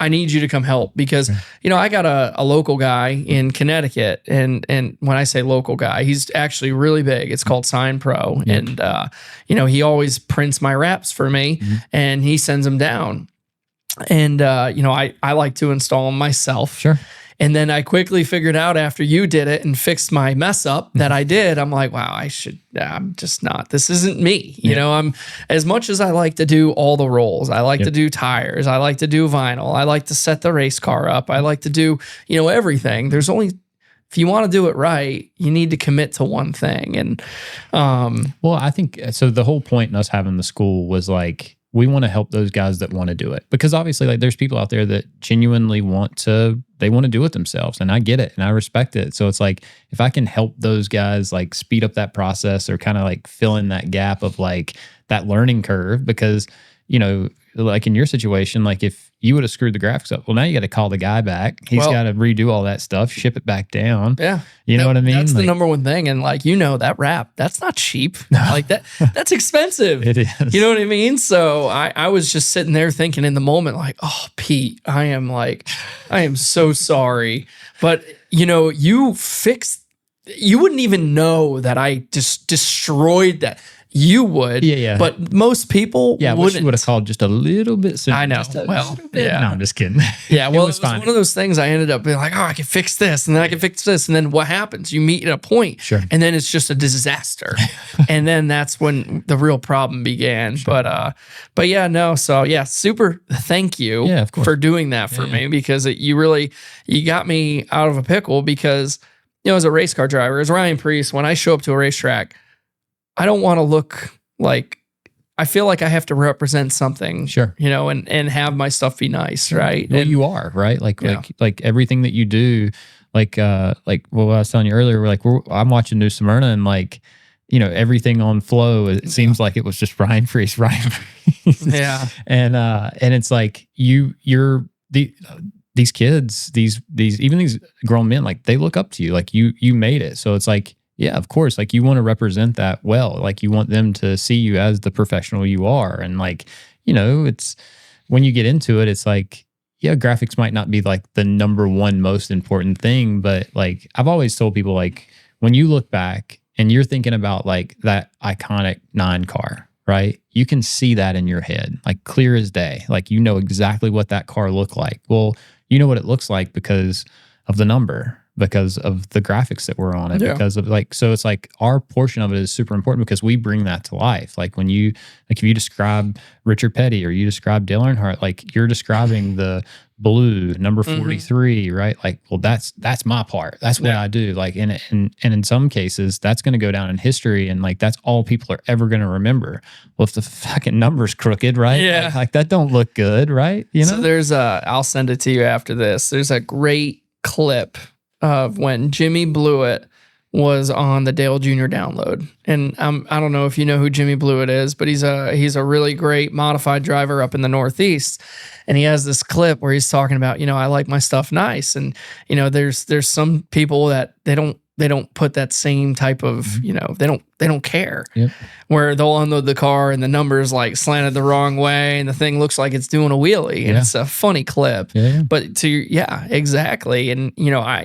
I need you to come help because, I got a local guy in Connecticut, and when I say local guy, he's actually really big. It's called Sign Pro. And, he always prints my wraps for me and he sends them down. And, I like to install them myself. Sure. And then I quickly figured out after you did it and fixed my mess up that I did, I'm like, wow, I'm just not, this isn't me. I'm, as much as I like to do all the rolls, I like to do tires, I like to do vinyl, I like to set the race car up, I like to do, everything. There's only, if you want to do it right, you need to commit to one thing. And, well, I think, so the whole point in us having the school was like, we want to help those guys that want to do it, because obviously, like, there's people out there that genuinely want to do it themselves, and I get it and I respect it. So it's like, if I can help those guys like speed up that process or kind of like fill in that gap of like that learning curve, because like in your situation, like if you would have screwed the graphics up, well, now you got to call the guy back. He's got to redo all that stuff, ship it back down. Yeah. You know what I mean? That's the number one thing. And like, that wrap, that's not cheap. Like that's expensive. It is. You know what I mean? So I was just sitting there thinking in the moment, like, oh, Pete, I am so sorry. But you wouldn't even know that I just destroyed that. You would, but most people wouldn't. Wish you would have called just a little bit sooner. I know. No, I'm just kidding. Yeah, well, it was one of those things I ended up being like, oh, I can fix this, and then I can fix this, and then what happens? You meet at a point, and then it's just a disaster, and then that's when the real problem began. But yeah, no. So yeah, super. Thank you for doing that for me, because you got me out of a pickle, because as a race car driver, as Ryan Preece, when I show up to a racetrack, I don't want to look like, I feel like I have to represent something, and have my stuff be nice, right? Well, you are, right? Like everything that you do, like what I was telling you earlier, I'm watching New Smyrna, and like, everything on flow, it seems like it was just Ryan Preece. Yeah. And it's like these kids, even these grown men, like they look up to you, like you made it. So it's like, yeah, of course. Like, you want to represent that well. Like, you want them to see you as the professional you are. And like, it's when you get into it, it's like, yeah, graphics might not be like the number one most important thing, but like, I've always told people, like, when you look back and you're thinking about like that iconic 9 car, right? You can see that in your head, like clear as day. Like you know exactly what that car looked like. Well, you know what it looks like because of the number, because of the graphics that were on it, because of like, so it's like our portion of it is super important because we bring that to life. Like when you, like if you describe Richard Petty or you describe Dale Earnhardt, like you're describing the blue number 43, right? Like, well, that's my part. That's what I do. Like, and in some cases that's going to go down in history. And like, that's all people are ever going to remember. Well, if the fucking number's crooked, right? Yeah. Like that don't look good, right? You know? So there's I'll send it to you after this. There's a great clip of when Jimmy Blewett was on the Dale Jr. download. And I don't know if you know who Jimmy Blewett is, but he's a really great modified driver up in the Northeast. And he has this clip where he's talking about, you know, I like my stuff nice. And, you know, there's some people that they don't put that same type of, you know, they don't care. Yep. Where they'll unload the car and the number's like slanted the wrong way and the thing looks like it's doing a wheelie. And it's a funny clip. Yeah. But exactly. And, you know,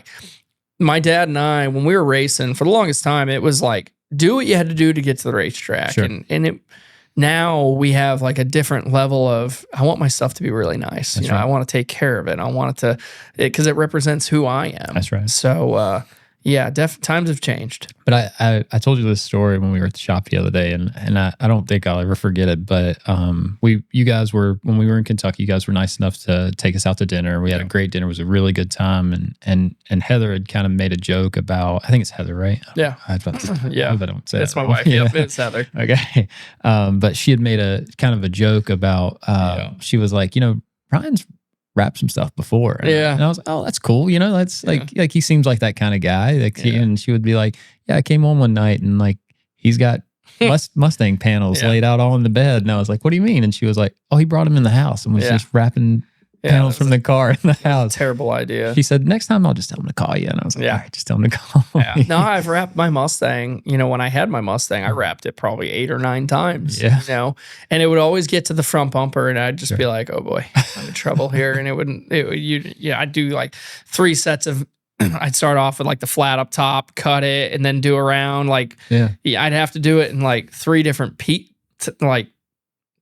my dad and I, when we were racing for the longest time, it was like, do what you had to do to get to the racetrack. Sure. And now we have like a different level of, I want my stuff to be really nice. That's you know, right. I want to take care of it. I want it to, because it represents who I am. That's right. So, times have changed. But I told you this story when we were at the shop the other day, and I don't think I'll ever forget it. But you guys were, when we were in Kentucky, you guys were nice enough to take us out to dinner. We had a great dinner. It was a really good time. And Heather had kind of made a joke about, I think it's Heather, right? Yeah. I hope I don't say That's that my wrong. wife. Yep, it's Heather. Okay. But she had made a kind of a joke about, she was like, you know, Ryan's wrapped some stuff before. And I was like, oh, that's cool. You know, that's like he seems like that kind of guy. Like, and she would be like, yeah, I came on one night and like, he's got Mustang panels laid out all in the bed. And I was like, what do you mean? And she was like, oh, he brought them in the house and was just wrapping panels from the car in the house. Terrible idea. She said, next time I'll just tell him to call you. And I was like, all right, just tell him to call me. No, I've wrapped my Mustang. You know, when I had my Mustang, I wrapped it probably 8 or 9 times. Yeah. You know, and it would always get to the front bumper, and I'd just be like, "Oh boy, I'm in trouble here." And I'd do like 3 sets of. I'd start off with like the flat up top, cut it, and then do around. Like, I'd have to do it in like 3 different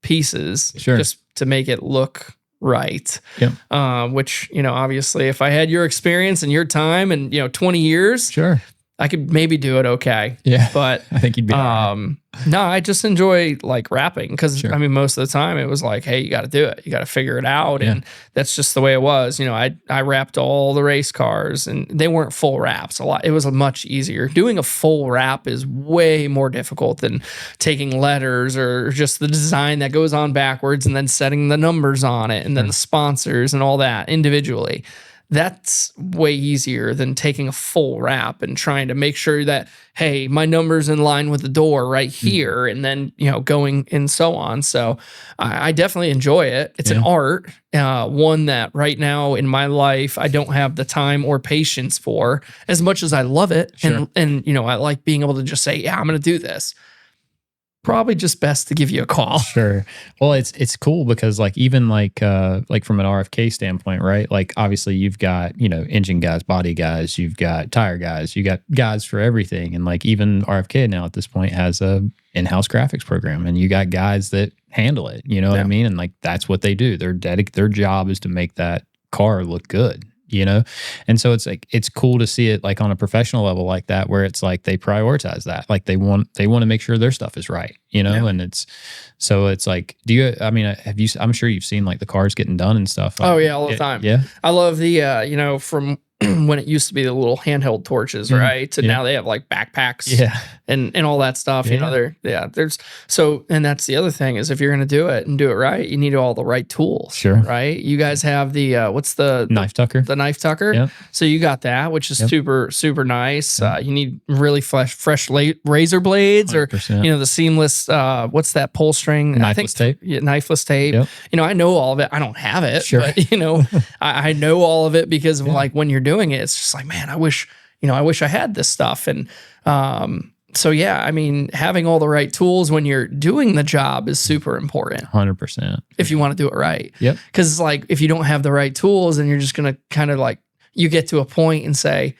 pieces, just to make it look right. Which, you know, obviously if I had your experience and your time and, you know, 20 years, sure, I could maybe do it okay. Yeah. But I think you'd be no, I just enjoy like wrapping because I mean, most of the time it was like, hey, you got to do it. You got to figure it out. And that's just the way it was. You know, I wrapped all the race cars and they weren't full wraps a lot. It was much easier. Doing a full wrap is way more difficult than taking letters or just the design that goes on backwards and then setting the numbers on it and then the sponsors and all that individually. That's way easier than taking a full wrap and trying to make sure that, hey, my number's in line with the door right here, and then, you know, going and so on. So I definitely enjoy it. It's an art, one that right now in my life, I don't have the time or patience for as much as I love it. And, you know, I like being able to just say, yeah, I'm going to do this. Probably just best to give you a call. Sure. Well, it's cool because like even like from an RFK standpoint, right? Like obviously you've got, you know, engine guys, body guys, you've got tire guys, you got guys for everything. And like even RFK now at this point has a in-house graphics program and you got guys that handle it, you know what I mean? And like that's what they do. Their job is to make that car look good. You know? And so it's like, it's cool to see it like on a professional level like that, where it's like they prioritize that. Like they want to make sure their stuff is right, you know? And it's like, I'm sure you've seen like the cars getting done and stuff. Like, oh yeah, all the time. Yeah. I love the, you know, from when it used to be the little handheld torches, right? And now they have like backpacks and all that stuff, you know, and that's the other thing is if you're going to do it and do it right, you need all the right tools. Sure. Right. You guys have the, what's the knife tucker? The knife tucker. Yep. So you got that, which is super, super nice. You need really fresh razor blades 100%. Or, you know, the seamless, what's that pull string? Knifeless tape. Yeah, knifeless tape. Yep. You know, I know all of it. I don't have it, but you know, I know all of it because of like when you're doing it, it's just like, man, I wish I had this stuff. And so, yeah, I mean, having all the right tools when you're doing the job is super important. 100%. If you want to do it right. Yep. Because it's like, if you don't have the right tools and you're just going to kind of like, you get to a point and say,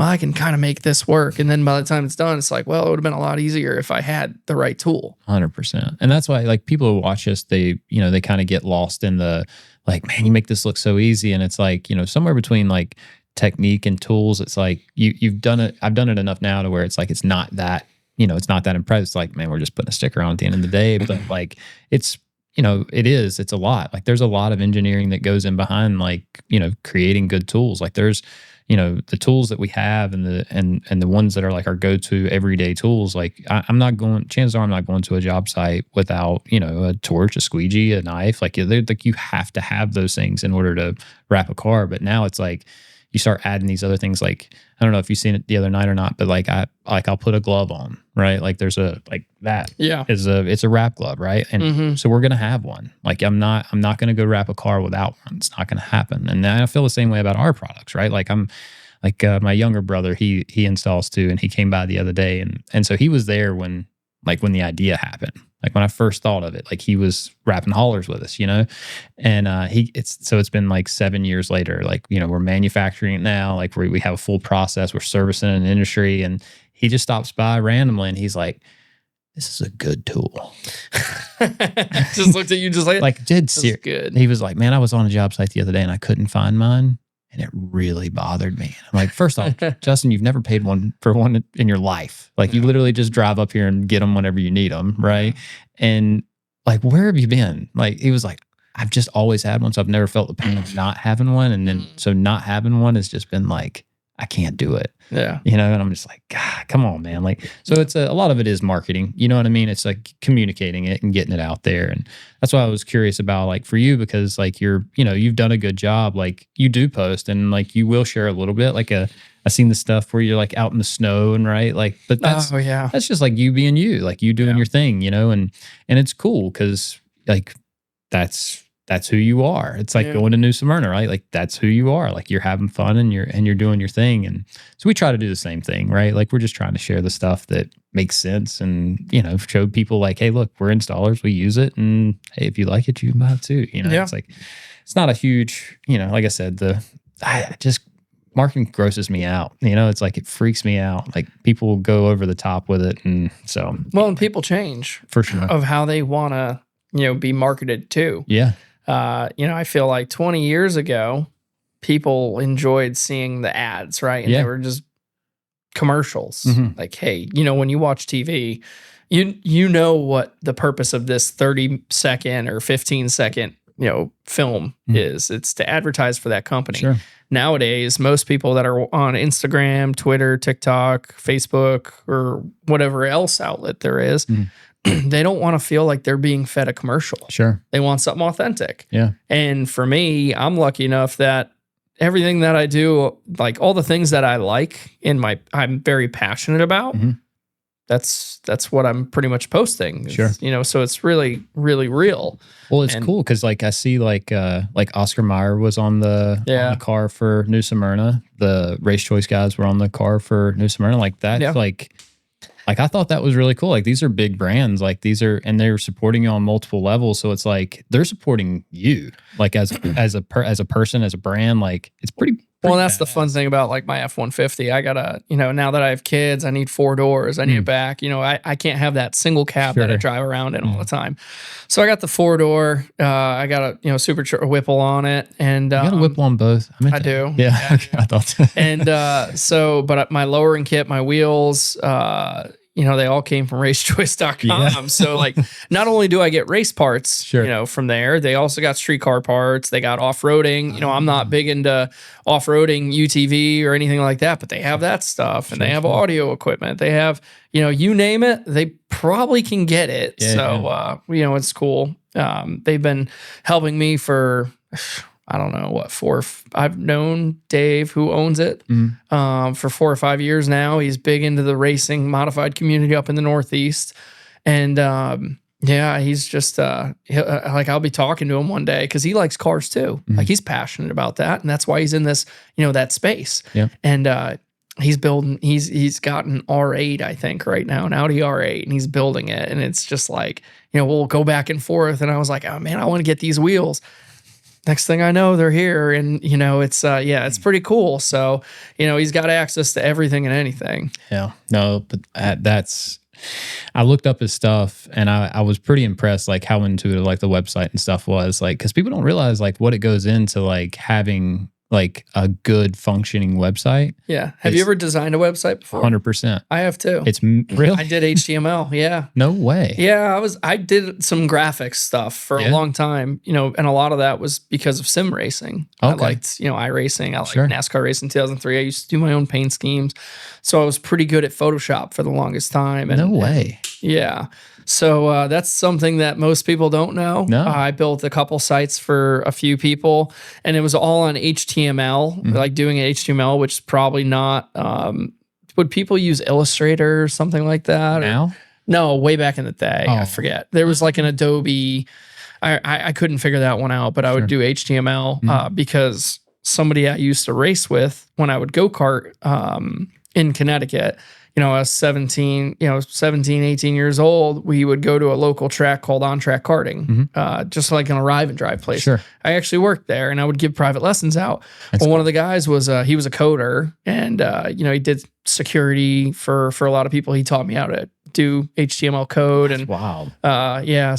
well, I can kind of make this work. And then by the time it's done, it's like, well, it would have been a lot easier if I had the right tool. 100%. And that's why like people who watch us, they kind of get lost in the like, man, you make this look so easy. And it's like, somewhere between like technique and tools, it's like you've done it. I've done it enough now to where it's like, it's not that, it's not that impressive. It's like, man, we're just putting a sticker on at the end of the day. But like, it's a lot. Like there's a lot of engineering that goes in behind like, creating good tools. Like there's, the tools that we have and the ones that are like our go-to everyday tools. Like chances are I'm not going to a job site without, a torch, a squeegee, a knife. Like you have to have those things in order to wrap a car. But now it's like, you start adding these other things. Like, I don't know if you've seen it the other night or not, but like I'll put a glove on, right? Like there's it's a wrap glove, right? And so we're going to have one. Like I'm not going to go wrap a car without one. It's not going to happen. And I feel the same way about our products, right? Like my younger brother, he installs too. And he came by the other day. And so he was there when the idea happened. Like when I first thought of it, like he was wrapping haulers with us, and it's been like 7 years later, like, we're manufacturing it now. Like we have a full process, we're servicing an industry, and he just stops by randomly and he's like, this is a good tool. Just looked at you just like dead serious. Good. He was like, man, I was on a job site the other day and I couldn't find mine. And it really bothered me. I'm like, first off, Justin, you've never paid for one in your life. Like you literally just drive up here and get them whenever you need them, right? And like, where have you been? Like, he was like, I've just always had one, so I've never felt the pain of not having one. And then so not having one has just been like, I can't do it. Yeah. And I'm just like, God, come on, man. Like, so it's a lot of it is marketing. You know what I mean? It's like communicating it and getting it out there. And that's why I was curious about like for you, because like you've done a good job. Like you do post and like you will share a little bit. Like I've seen the stuff where you're like out in the snow and right. Like, but that's just like you being you, like you doing your thing, and it's cool. Cause like that's who you are. It's like going to New Smyrna, right? Like that's who you are. Like you're having fun and you're doing your thing. And so we try to do the same thing, right? Like we're just trying to share the stuff that makes sense and, show people like, hey, look, we're installers. We use it. And hey, if you like it, you can buy it too. It's like, it's not a huge, like I said, marketing grosses me out. It's like, it freaks me out. Like people will go over the top with it. And so. Well, and people change for sure of how they want to, be marketed too. Yeah. I feel like 20 years ago, people enjoyed seeing the ads, right? And they were just commercials. Like, hey, when you watch TV, you know what the purpose of this 30-second or 15-second, film is. It's to advertise for that company. Sure. Nowadays, most people that are on Instagram, Twitter, TikTok, Facebook, or whatever else outlet there is, they don't want to feel like they're being fed a commercial. Sure. They want something authentic. Yeah. And for me, I'm lucky enough that everything that I do, like all the things that I like I'm very passionate about. That's what I'm pretty much posting. Sure. So it's really, really real. Well, it's cool because like I see like Oscar Mayer was on the car for New Smyrna. The Race Choice guys were on the car for New Smyrna. Like that's like I thought that was really cool. Like these are big brands. Like and they're supporting you on multiple levels. So it's like they're supporting you, like as a person, as a brand. Like it's pretty well, that's the fun thing about like my F-150. I gotta, now that I have kids, I need 4 doors. I need it back. I can't have that single cab that I drive around in all the time. So I got the 4-door. I got a supercharger Whipple on it, and you got a Whipple on both. I do. Yeah. Okay. I thought so. And but my lowering kit, my wheels, they all came from racechoice.com. Yeah. So like, not only do I get race parts, from there, they also got street car parts. They got off-roading. I'm not big into off-roading UTV or anything like that, but they have that stuff and they have audio equipment. They have, you name it, they probably can get it. It's cool. They've been helping me for, I don't know what, I've known Dave, who owns it, for 4 or 5 years now. He's big into the racing modified community up in the Northeast. And he's just I'll be talking to him one day because he likes cars too. Like he's passionate about that. And that's why he's in this, that space. Yeah. And he's got an R8, I think, right now, an Audi R8, and he's building it. And it's just like, we'll go back and forth. And I was like, oh man, I want to get these wheels. next thing I know, they're here, and it's it's pretty cool. So he's got access to everything and anything. Yeah, no, but I looked up his stuff, and I was pretty impressed, like how intuitive like the website and stuff was, like because people don't realize like what it goes into like having like a good functioning website. Yeah. Have you ever designed a website before? 100%. I have too. It's real. I did HTML. Yeah. No way. Yeah. I did some graphics stuff for a long time, and a lot of that was because of sim racing. Okay. I liked, iRacing. I liked NASCAR racing 2003. I used to do my own paint schemes. So I was pretty good at Photoshop for the longest time. No way. Yeah. So that's something that most people don't know. No. I built a couple sites for a few people, and it was all on HTML, like doing HTML, which is probably not. Would people use Illustrator or something like that? Now? No, way back in the day. I forget. There was like an Adobe. I couldn't figure that one out, but I would do HTML because somebody I used to race with when I would go-kart in Connecticut, I was 17, 18 years old. We would go to a local track called On Track Karting, just like an arrive and drive place. Sure. I actually worked there, and I would give private lessons out. One of the guys was he was a coder, and he did security for a lot of people. He taught me how to do HTML code. That's and wild.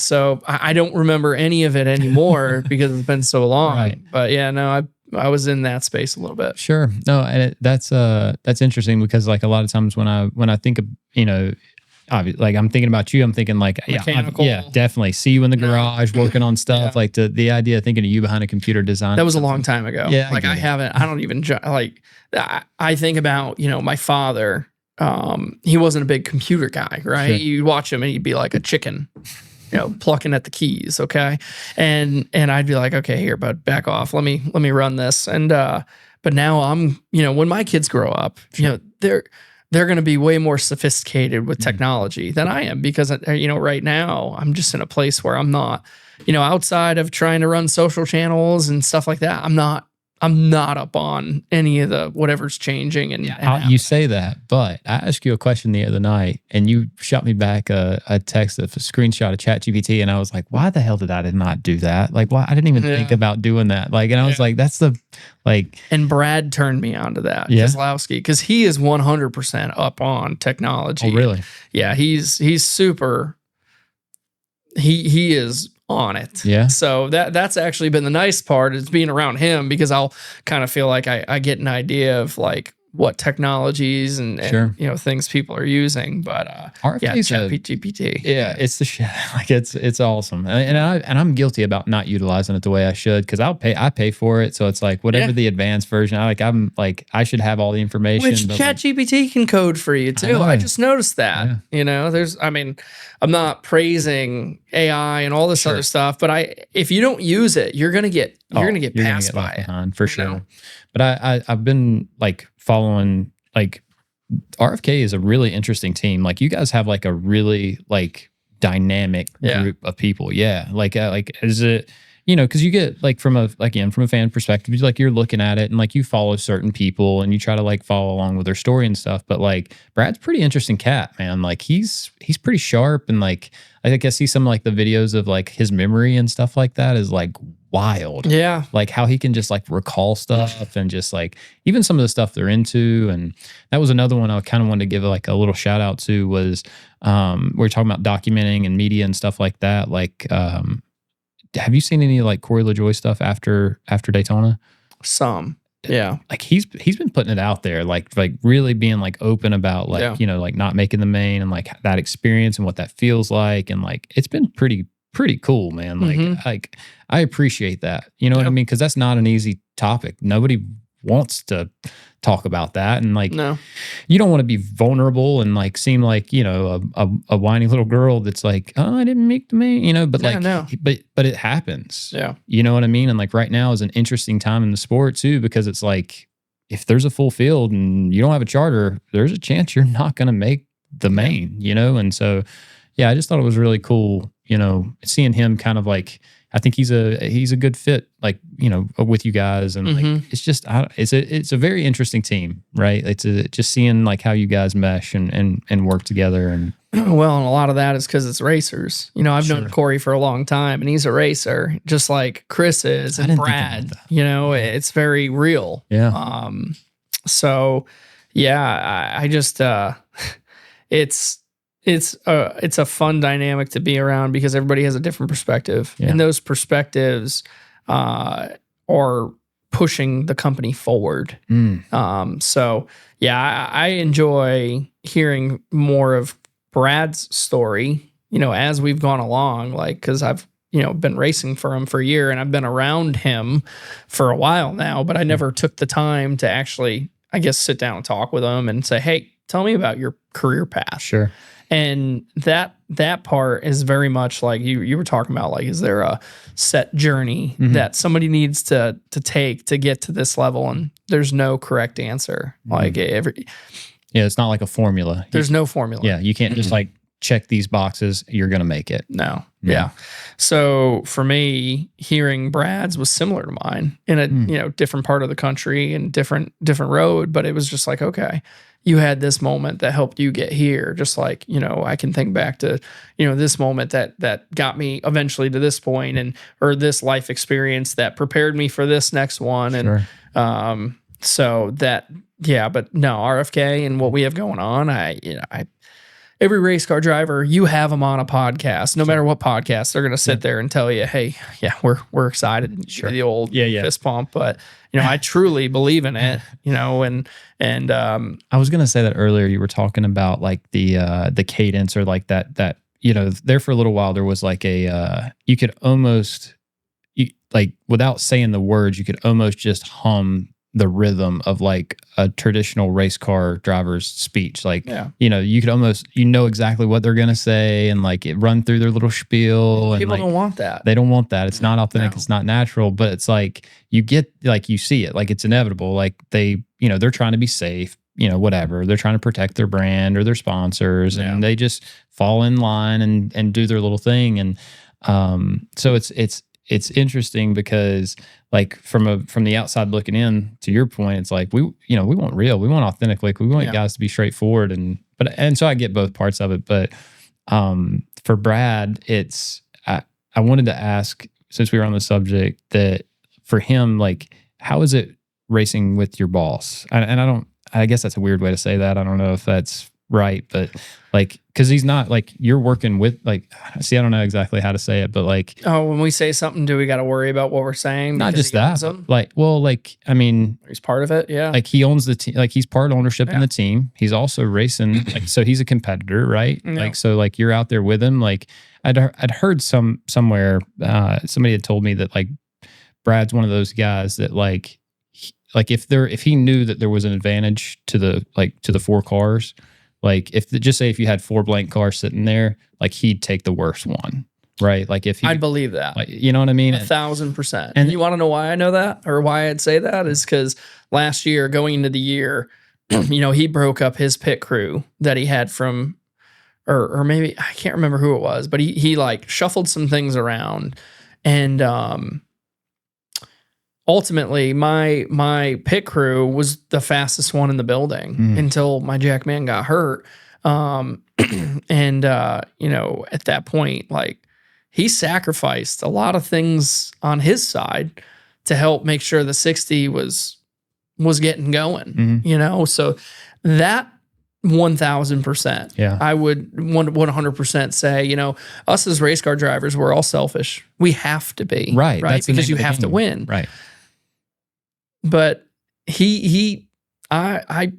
So I don't remember any of it anymore because it's been so long. Right. But yeah, no, I was in that space a little bit. Sure. No, and that's interesting because like a lot of times when I think of, like I'm thinking about you, I'm thinking like, mechanical. yeah, definitely see you in the garage working on stuff. Like the idea of thinking of you behind a computer design. That was a long time ago. Yeah. Like I don't even like, I think about, my father, he wasn't a big computer guy, right? Sure. You'd watch him and he'd be like a chicken, plucking at the keys. Okay. And I'd be like, okay, here, bud, back off. Let me run this. And, but now I'm, when my kids grow up, they're going to be way more sophisticated with technology than I am because, right now I'm just in a place where I'm not, outside of trying to run social channels and stuff like that. I'm not up on any of the whatever's changing. And you say that, but I asked you a question the other night, and you shot me back a text of a screenshot of ChatGPT, and I was like, "Why the hell did I not do that? Like, why I didn't even think about doing that? Like, and I was like, that's the like." And Brad turned me onto that, Keselowski, because he is 100% up on technology. Oh, really? Yeah, he's super. He is on it. Yeah. So that's actually been the nice part is being around him because I'll kind of feel like I get an idea of like what technologies and things people are using. But ChatGPT. Yeah, it's the shit. Like it's awesome, and I'm guilty about not utilizing it the way I should because I pay for it, so it's like whatever the advanced version. I should have all the information. Which ChatGPT can code for you too. I just noticed that. Yeah. I'm not praising AI and all this other stuff, but if you don't use it, you're gonna get passed by it for sure. But I've been like following like RFK is a really interesting team. Like you guys have like a really like dynamic group of people. Yeah. Like is it, cause you get like from a fan perspective, you're looking at it and like you follow certain people and you try to like follow along with their story and stuff. But like Brad's pretty interesting cat, man. Like he's pretty sharp. And like, I guess see some like the videos of like his memory and stuff like that is like wild. Yeah. Like how he can just like recall stuff and just like even some of the stuff they're into. And that was another one I kind of wanted to give like a little shout out to was we're talking about documenting and media and stuff like that. Like, have you seen any like Corey LaJoie stuff after Daytona? Some. Yeah. Like he's been putting it out there, like really being like open about like, like not making the main and like that experience and what that feels like. And like, it's been pretty cool, man. Like I appreciate that. You know what I mean? Cause that's not an easy topic. Nobody wants to talk about that. And like, you don't want to be vulnerable and like seem like, a whiny little girl that's like, oh, I didn't make the main, but but it happens. Yeah. You know what I mean? And like right now is an interesting time in the sport too, because it's like, if there's a full field and you don't have a charter, there's a chance you're not going to make the main, And so, yeah, I just thought it was really cool, seeing him kind of like, I think he's a good fit, like, you know, with you guys. And like, it's just, it's a very interesting team, right? It's just seeing like how you guys mesh and work together. And well, and a lot of that is because it's racers. You know, I've known Corey for a long time, and he's a racer, just like Chris is, and Brad. You know, it's very real. Yeah. So, yeah, I just, it's a fun dynamic to be around because everybody has a different perspective, and those perspectives are pushing the company forward. So, yeah, I enjoy hearing more of Brad's story, you know, as we've gone along, like, because I've, you know, been racing for him for a year, and I've been around him for a while now, but I never took the time to actually, I guess, sit down and talk with him and say, hey, tell me about your career path. Sure. And that part is very much like you were talking about, like, is there a set journey that somebody needs to take to get to this level? And there's no correct answer. Like Yeah, it's not like a formula. There's no formula. Yeah, you can't just like check these boxes, you're going to make it. No. Yeah. So for me, hearing Brad's was similar to mine in a you know, different part of the country and different road, but it was just like, okay, you had this moment that helped you get here. Just like, you know, I can think back to, you know, this moment that got me eventually to this point, and or this life experience that prepared me for this next one. And so that, yeah, but no, RFK and what we have going on, every race car driver, you have them on a podcast. No matter what podcast, they're going to sit there and tell you, hey, yeah, we're excited. The old fist pump. But, you know, I truly believe in it, you know, and I was going to say that earlier. You were talking about like the cadence, or like that, you know, there for a little while, there was like you could almost, like, without saying the words, you could almost just hum the rhythm of like a traditional race car driver's speech. Like, you know, you could almost, you know, exactly what they're going to say, and like it run through their little spiel. People and like, don't want that. They don't want that. It's not authentic. It's not natural, but it's like, you get, like, you see it, like it's inevitable. Like they, you know, they're trying to be safe, you know, whatever. They're trying to protect their brand or their sponsors, and they just fall in line and do their little thing. And so it's interesting because, like, from the outside looking in, to your point, it's like we want real, we want authentic, like we want guys to be straightforward, and so I get both parts of it. But for Brad, it's I wanted to ask, since we were on the subject, that for him, like, how is it racing with your boss? And I guess that's a weird way to say that. I don't know if that's right, but like, because he's not like, you're working with, like, see, I don't know exactly how to say it, but like, when we say something, do we got to worry about what we're saying? Not just that, like, well, like, I mean, he's part of it. Yeah. Like, he owns the team, like, he's part ownership in the team. He's also racing, like, so he's a competitor, right? Like, so like, you're out there with him. Like, I'd heard somewhere, somebody had told me that, like, Brad's one of those guys that, like if he knew that there was an advantage to the 4 cars, like, just say if you had 4 blank cars sitting there, like, he'd take the worst one, right? Like, if I'd believe that, like, you know what I mean? 1,000%. And you want to know why I know that, or why I'd say that, is because last year, going into the year, you know, he broke up his pit crew that he had from, or maybe I can't remember who it was, but he like shuffled some things around, and ultimately, my pit crew was the fastest one in the building until my jack man got hurt. And, you know, at that point, like, he sacrificed a lot of things on his side to help make sure the 60 was getting going, you know? So that 1,000%. Yeah. I would 100% say, you know, us as race car drivers, we're all selfish. We have to be. Right. Right. Because you have to win. Right. But I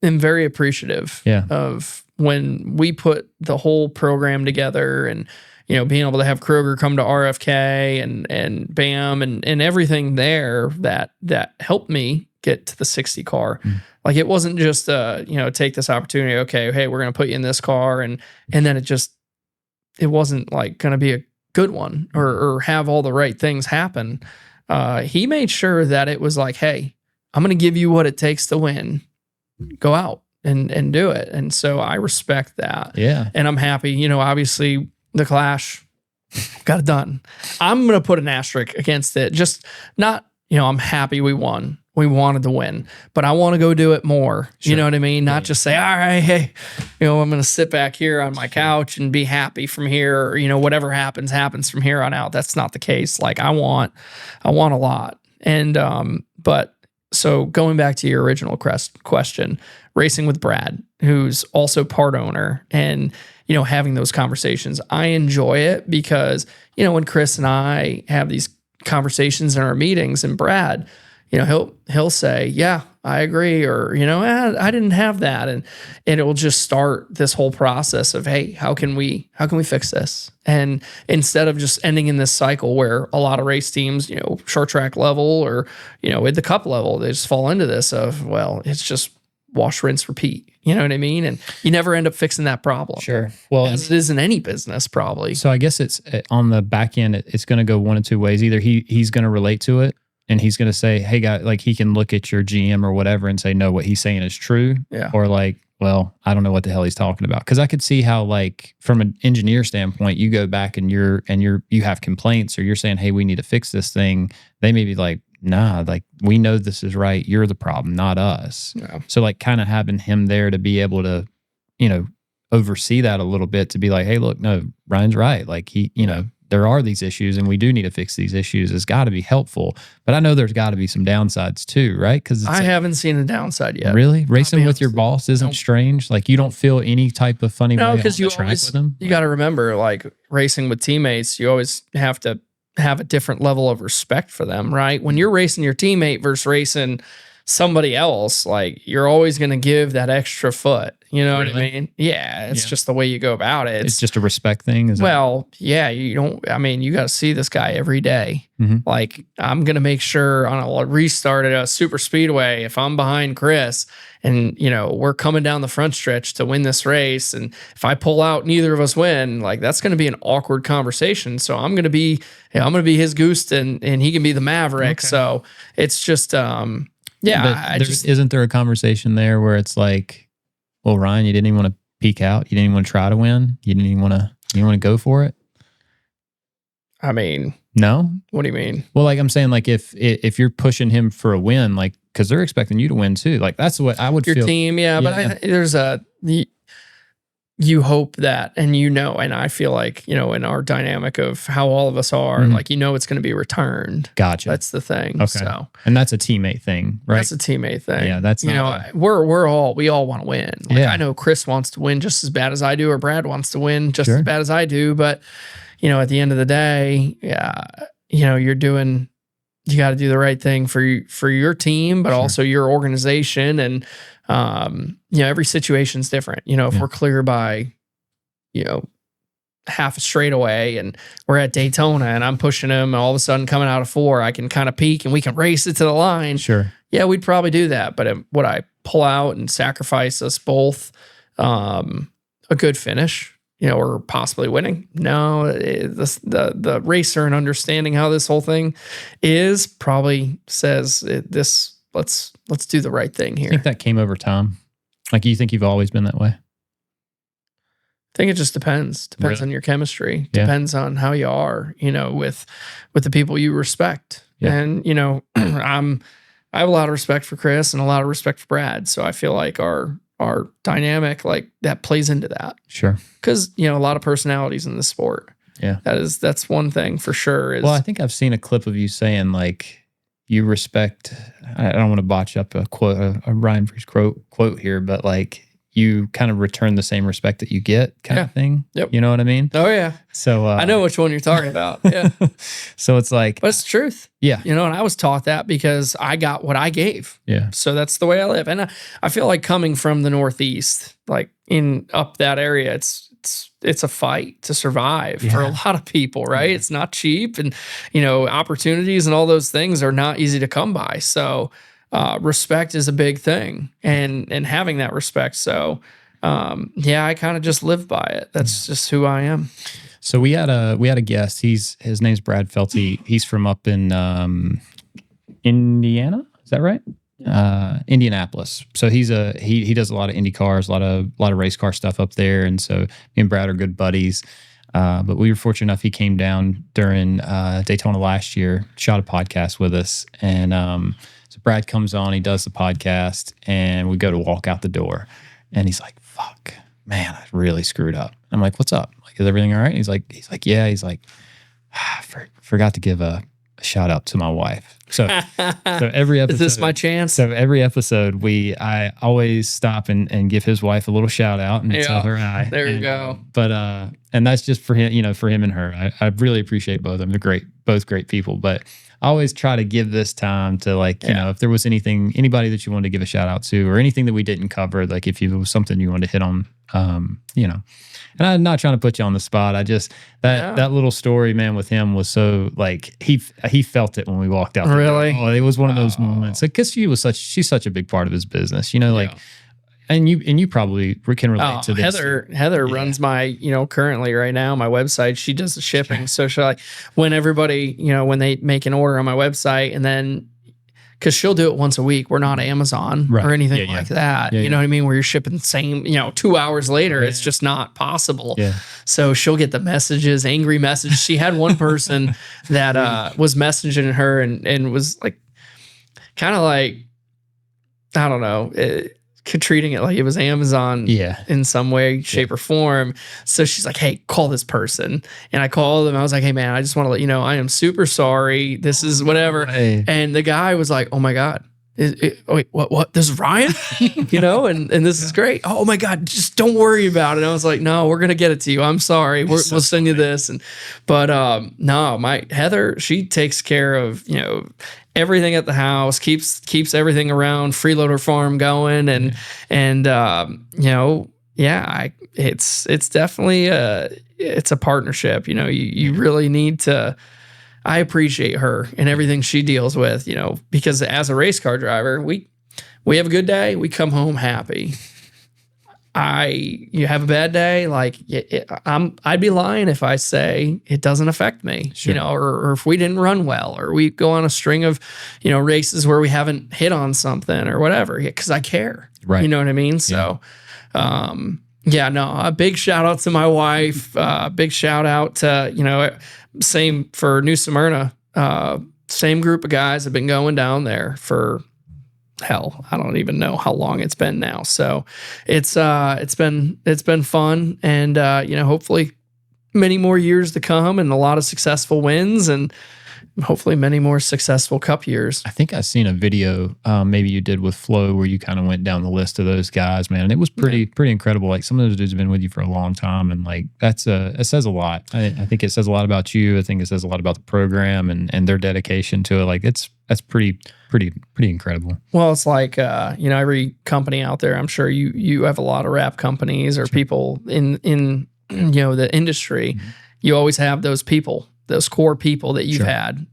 am very appreciative of when we put the whole program together, and, you know, being able to have Kroger come to RFK and BAM and everything there that helped me get to the 60 car. Like, it wasn't just you know, take this opportunity, okay, hey, we're gonna put you in this car, and then it wasn't like gonna be a good one or have all the right things happen. He made sure that it was like, hey, I'm going to give you what it takes to win. Go out and do it. And so I respect that. Yeah. And I'm happy. You know, obviously the Clash Got it done. I'm going to put an asterisk against it. Just not, I'm happy we won. We wanted to win, but I want to go do it more. Sure. You know what I mean? Not just say, all right, hey, I'm going to sit back here on my couch and be happy from here. Or, whatever happens from here on out. That's not the case. Like I want a lot. And, but so going back to your original question, racing with Brad, who's also part owner, and, having those conversations, I enjoy it because, when Chris and I have these conversations in our meetings, and Brad, he'll say, yeah, I agree. Or, I didn't have that. And it will just start this whole process of, hey, how can we fix this? And instead of just ending in this cycle where a lot of race teams, short track level or, at the cup level, they just fall into this of, well, it's just wash, rinse, repeat. You know what I mean? And you never end up fixing that problem. Sure. Well, as it is in any business, probably. So I guess it's on the back end, it's going to go one of two ways. Either he's going to relate to it, and he's going to say, hey, guy, like he can look at your GM or whatever and say, no, what he's saying is true. Yeah. Or like, well, I don't know what the hell he's talking about. Because I could see how, like, from an engineer standpoint, you go back and you have complaints, or you're saying, hey, we need to fix this thing. They may be like, nah, like we know this is right. You're the problem, not us. Yeah. So like kind of having him there to be able to, oversee that a little bit, to be like, hey, look, no, Ryan's right. Like he, there are these issues and we do need to fix these issues. It's got to be helpful. But I know there's got to be some downsides too, right? Because I haven't seen a downside yet. Really? Racing with your boss isn't strange? Like you don't feel any type of funny way on because the track with them? You got to remember, like racing with teammates, you always have to have a different level of respect for them, right? When you're racing your teammate versus racing somebody else, like you're always going to give that extra foot. You know what I mean? Yeah, it's just the way you go about it. It's just a respect thing. Yeah, you got to see this guy every day. Mm-hmm. Like I'm going to make sure on a restart at a super speedway, if I'm behind Chris and, we're coming down the front stretch to win this race, and if I pull out, neither of us win, like that's going to be an awkward conversation. So I'm going to be his goose and he can be the maverick. Okay. So it's just, isn't there a conversation there where it's like, well, Ryan, you didn't even want to peek out. You didn't even want to try to win. You didn't even want to go for it. I mean, no. What do you mean? Well, like I'm saying, like if you're pushing him for a win, like because they're expecting you to win too. Like that's what I would feel. Your team, yeah. But there's you hope that, and and I feel like, in our dynamic of how all of us are, like, it's going to be returned. Gotcha. That's the thing. Okay. So, and that's a teammate thing, right? That's a teammate thing. Yeah. That's, we all want to win. Like, I know Chris wants to win just as bad as I do, or Brad wants to win just as bad as I do. But, at the end of the day, you got to do the right thing for your team, but also your organization. And, every situation's different. If we're clear by, half a straightaway and we're at Daytona and I'm pushing him, and all of a sudden coming out of 4, I can kind of peek and we can race it to the line. Sure. Yeah, we'd probably do that. But would I pull out and sacrifice us both a good finish, or possibly winning? No, the racer and understanding how this whole thing is probably says let's do the right thing here. I think that came over time. Like, you think you've always been that way? I think it just depends. Depends on your chemistry. Yeah. Depends on how you are, with the people you respect. Yeah. And, I have a lot of respect for Chris and a lot of respect for Brad. So I feel like our dynamic, like, that plays into that. Sure. Because, a lot of personalities in the sport. Yeah. That's one thing for sure. Well, I think I've seen a clip of you saying, like, you respect, I don't want to botch up a quote, a Ryan Preece quote here, but like you kind of return the same respect that you get kind of thing. Yep. You know what I mean? Oh yeah. So I know which one you're talking about. Yeah. So it's like, but it's the truth. Yeah. And I was taught that because I got what I gave. Yeah. So that's the way I live. And I feel like coming from the Northeast, like up that area, it's a fight to survive for a lot of people, right? It's not cheap, and opportunities and all those things are not easy to come by. So respect is a big thing, and having that respect. So I kind of just live by it. That's just who I am. So we had a guest. His name's Brad Felty. He's from up in Indiana. Is that right? Indianapolis. So he does a lot of Indy cars, a lot of race car stuff up there. And so me and Brad are good buddies. But we were fortunate enough, he came down during Daytona last year, shot a podcast with us. And so Brad comes on, he does the podcast, and we go to walk out the door. And he's like, fuck, man, I really screwed up. I'm like, what's up? Like, is everything all right? He's like, yeah. He's like, I forgot to give a shout out to my wife. So every episode, is this my chance? So every episode, I always stop and give his wife a little shout out and tell her hi. There you go. But and that's just for him, for him and her. I really appreciate both of them. They're both great people. But I always try to give this time to if there was anybody that you wanted to give a shout out to, or anything that we didn't cover, like if it was something you wanted to hit on, And I'm not trying to put you on the spot. I just that little story, man, with him was so he felt it when we walked out. Really? Oh, it was one of those moments. Because she's such a big part of his business, and you probably can relate to this. Heather runs my, currently right now, my website. She does the shipping. So she'll when everybody, when they make an order on my website, and then because she'll do it once a week. We're not Amazon or anything like that. You know what I mean? Where you're shipping the same, 2 hours later, it's just not possible. Yeah. So she'll get the messages, angry messages. She had one person that was messaging her and was kind of I don't know, treating it like it was Amazon in some way, shape, or form. So she's like, hey, call this person. And I called them. I was like, hey, man, I just want to let you know, I am super sorry. This is whatever. Hey. And the guy was like, oh, my God. Wait, what? This is Ryan? and this is great. Oh, my God. Just don't worry about it. And I was like, no, we're going to get it to you. I'm sorry. We'll send you this. But my Heather, she takes care of, everything at the house, keeps everything around Freeloader Farm going, it's definitely it's a partnership. You really need to. I appreciate her and everything she deals with. Because as a race car driver, we have a good day, we come home happy. You have a bad day, I'd be lying if I say it doesn't affect me, or if we didn't run well, or we go on a string of, races where we haven't hit on something or whatever, because I care. Right. You know what I mean? So, a big shout out to my wife, big shout out to, same for New Smyrna, same group of guys have been going down there for, hell, I don't even know how long it's been now. So it's been fun, and hopefully many more years to come, and a lot of successful wins, and hopefully many more successful Cup years. I think I've seen a video maybe you did with Flo where you kind of went down the list of those guys, man. And it was pretty incredible. Some of those dudes have been with you for a long time, and it says a lot. I think it says a lot about you. I think it says a lot about the program and their dedication to it. That's pretty incredible. Well, it's every company out there, I'm sure you have a lot of rap companies or people in the industry. Mm-hmm. You always have those people, those core people that you've had.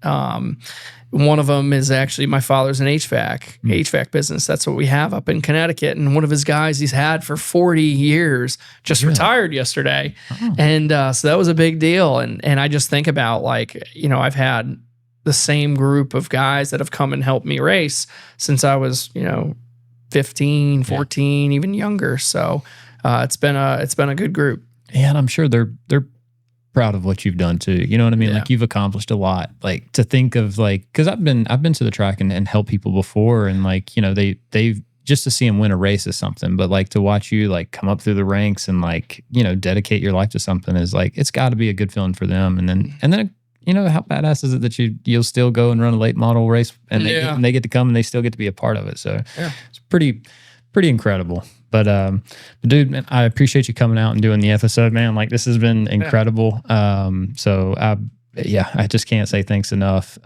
One of them is actually my father's an HVAC business. That's what we have up in Connecticut. And one of his guys he's had for 40 years just retired yesterday. Oh. And so that was a big deal. And I just think about I've had the same group of guys that have come and helped me race since I was, 15, 14, even younger. So it's been a good group. Yeah, and I'm sure they're proud of what you've done too. You know what I mean? You've accomplished a lot. To think of because I've been to the track and helped people before, and they've just to see them win a race is something, but to watch you come up through the ranks and dedicate your life to something is it's got to be a good feeling for them. And then how badass is it that you'll still go and run a late model race and they get to come and they still get to be a part of it. So it's pretty incredible. But dude, man, I appreciate you coming out and doing the episode, man. This has been incredible. So I just can't say thanks enough.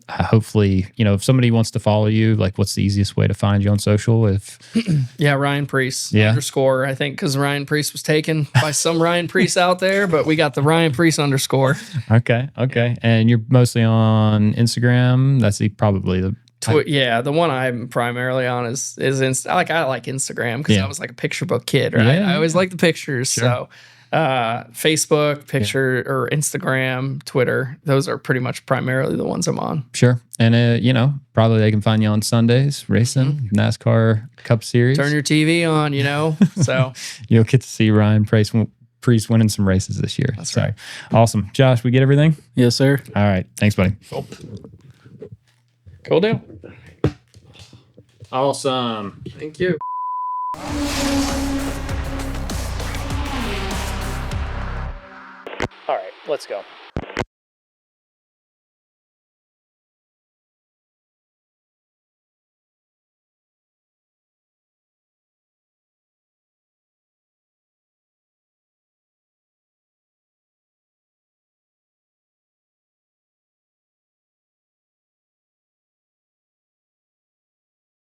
Hopefully, if somebody wants to follow you, what's the easiest way to find you on social? Ryan Preece _ I think because Ryan Preece was taken by some Ryan Preece out there, but we got the Ryan Preece _. Okay. And you're mostly on Instagram. That's probably the the one I'm primarily on is Insta. I like Instagram because I was a picture book kid, right? I always like the pictures. Sure. So Facebook, picture, or Instagram, Twitter, those are pretty much primarily the ones I'm on. Sure. And probably they can find you on Sundays racing, NASCAR Cup Series. Turn your TV on, so you'll get to see Ryan Preece Preece winning some races this year. That's right. Awesome. Josh, we get everything? Yes, sir. All right. Thanks, buddy. Cool deal. Awesome. Thank you. All right, let's go.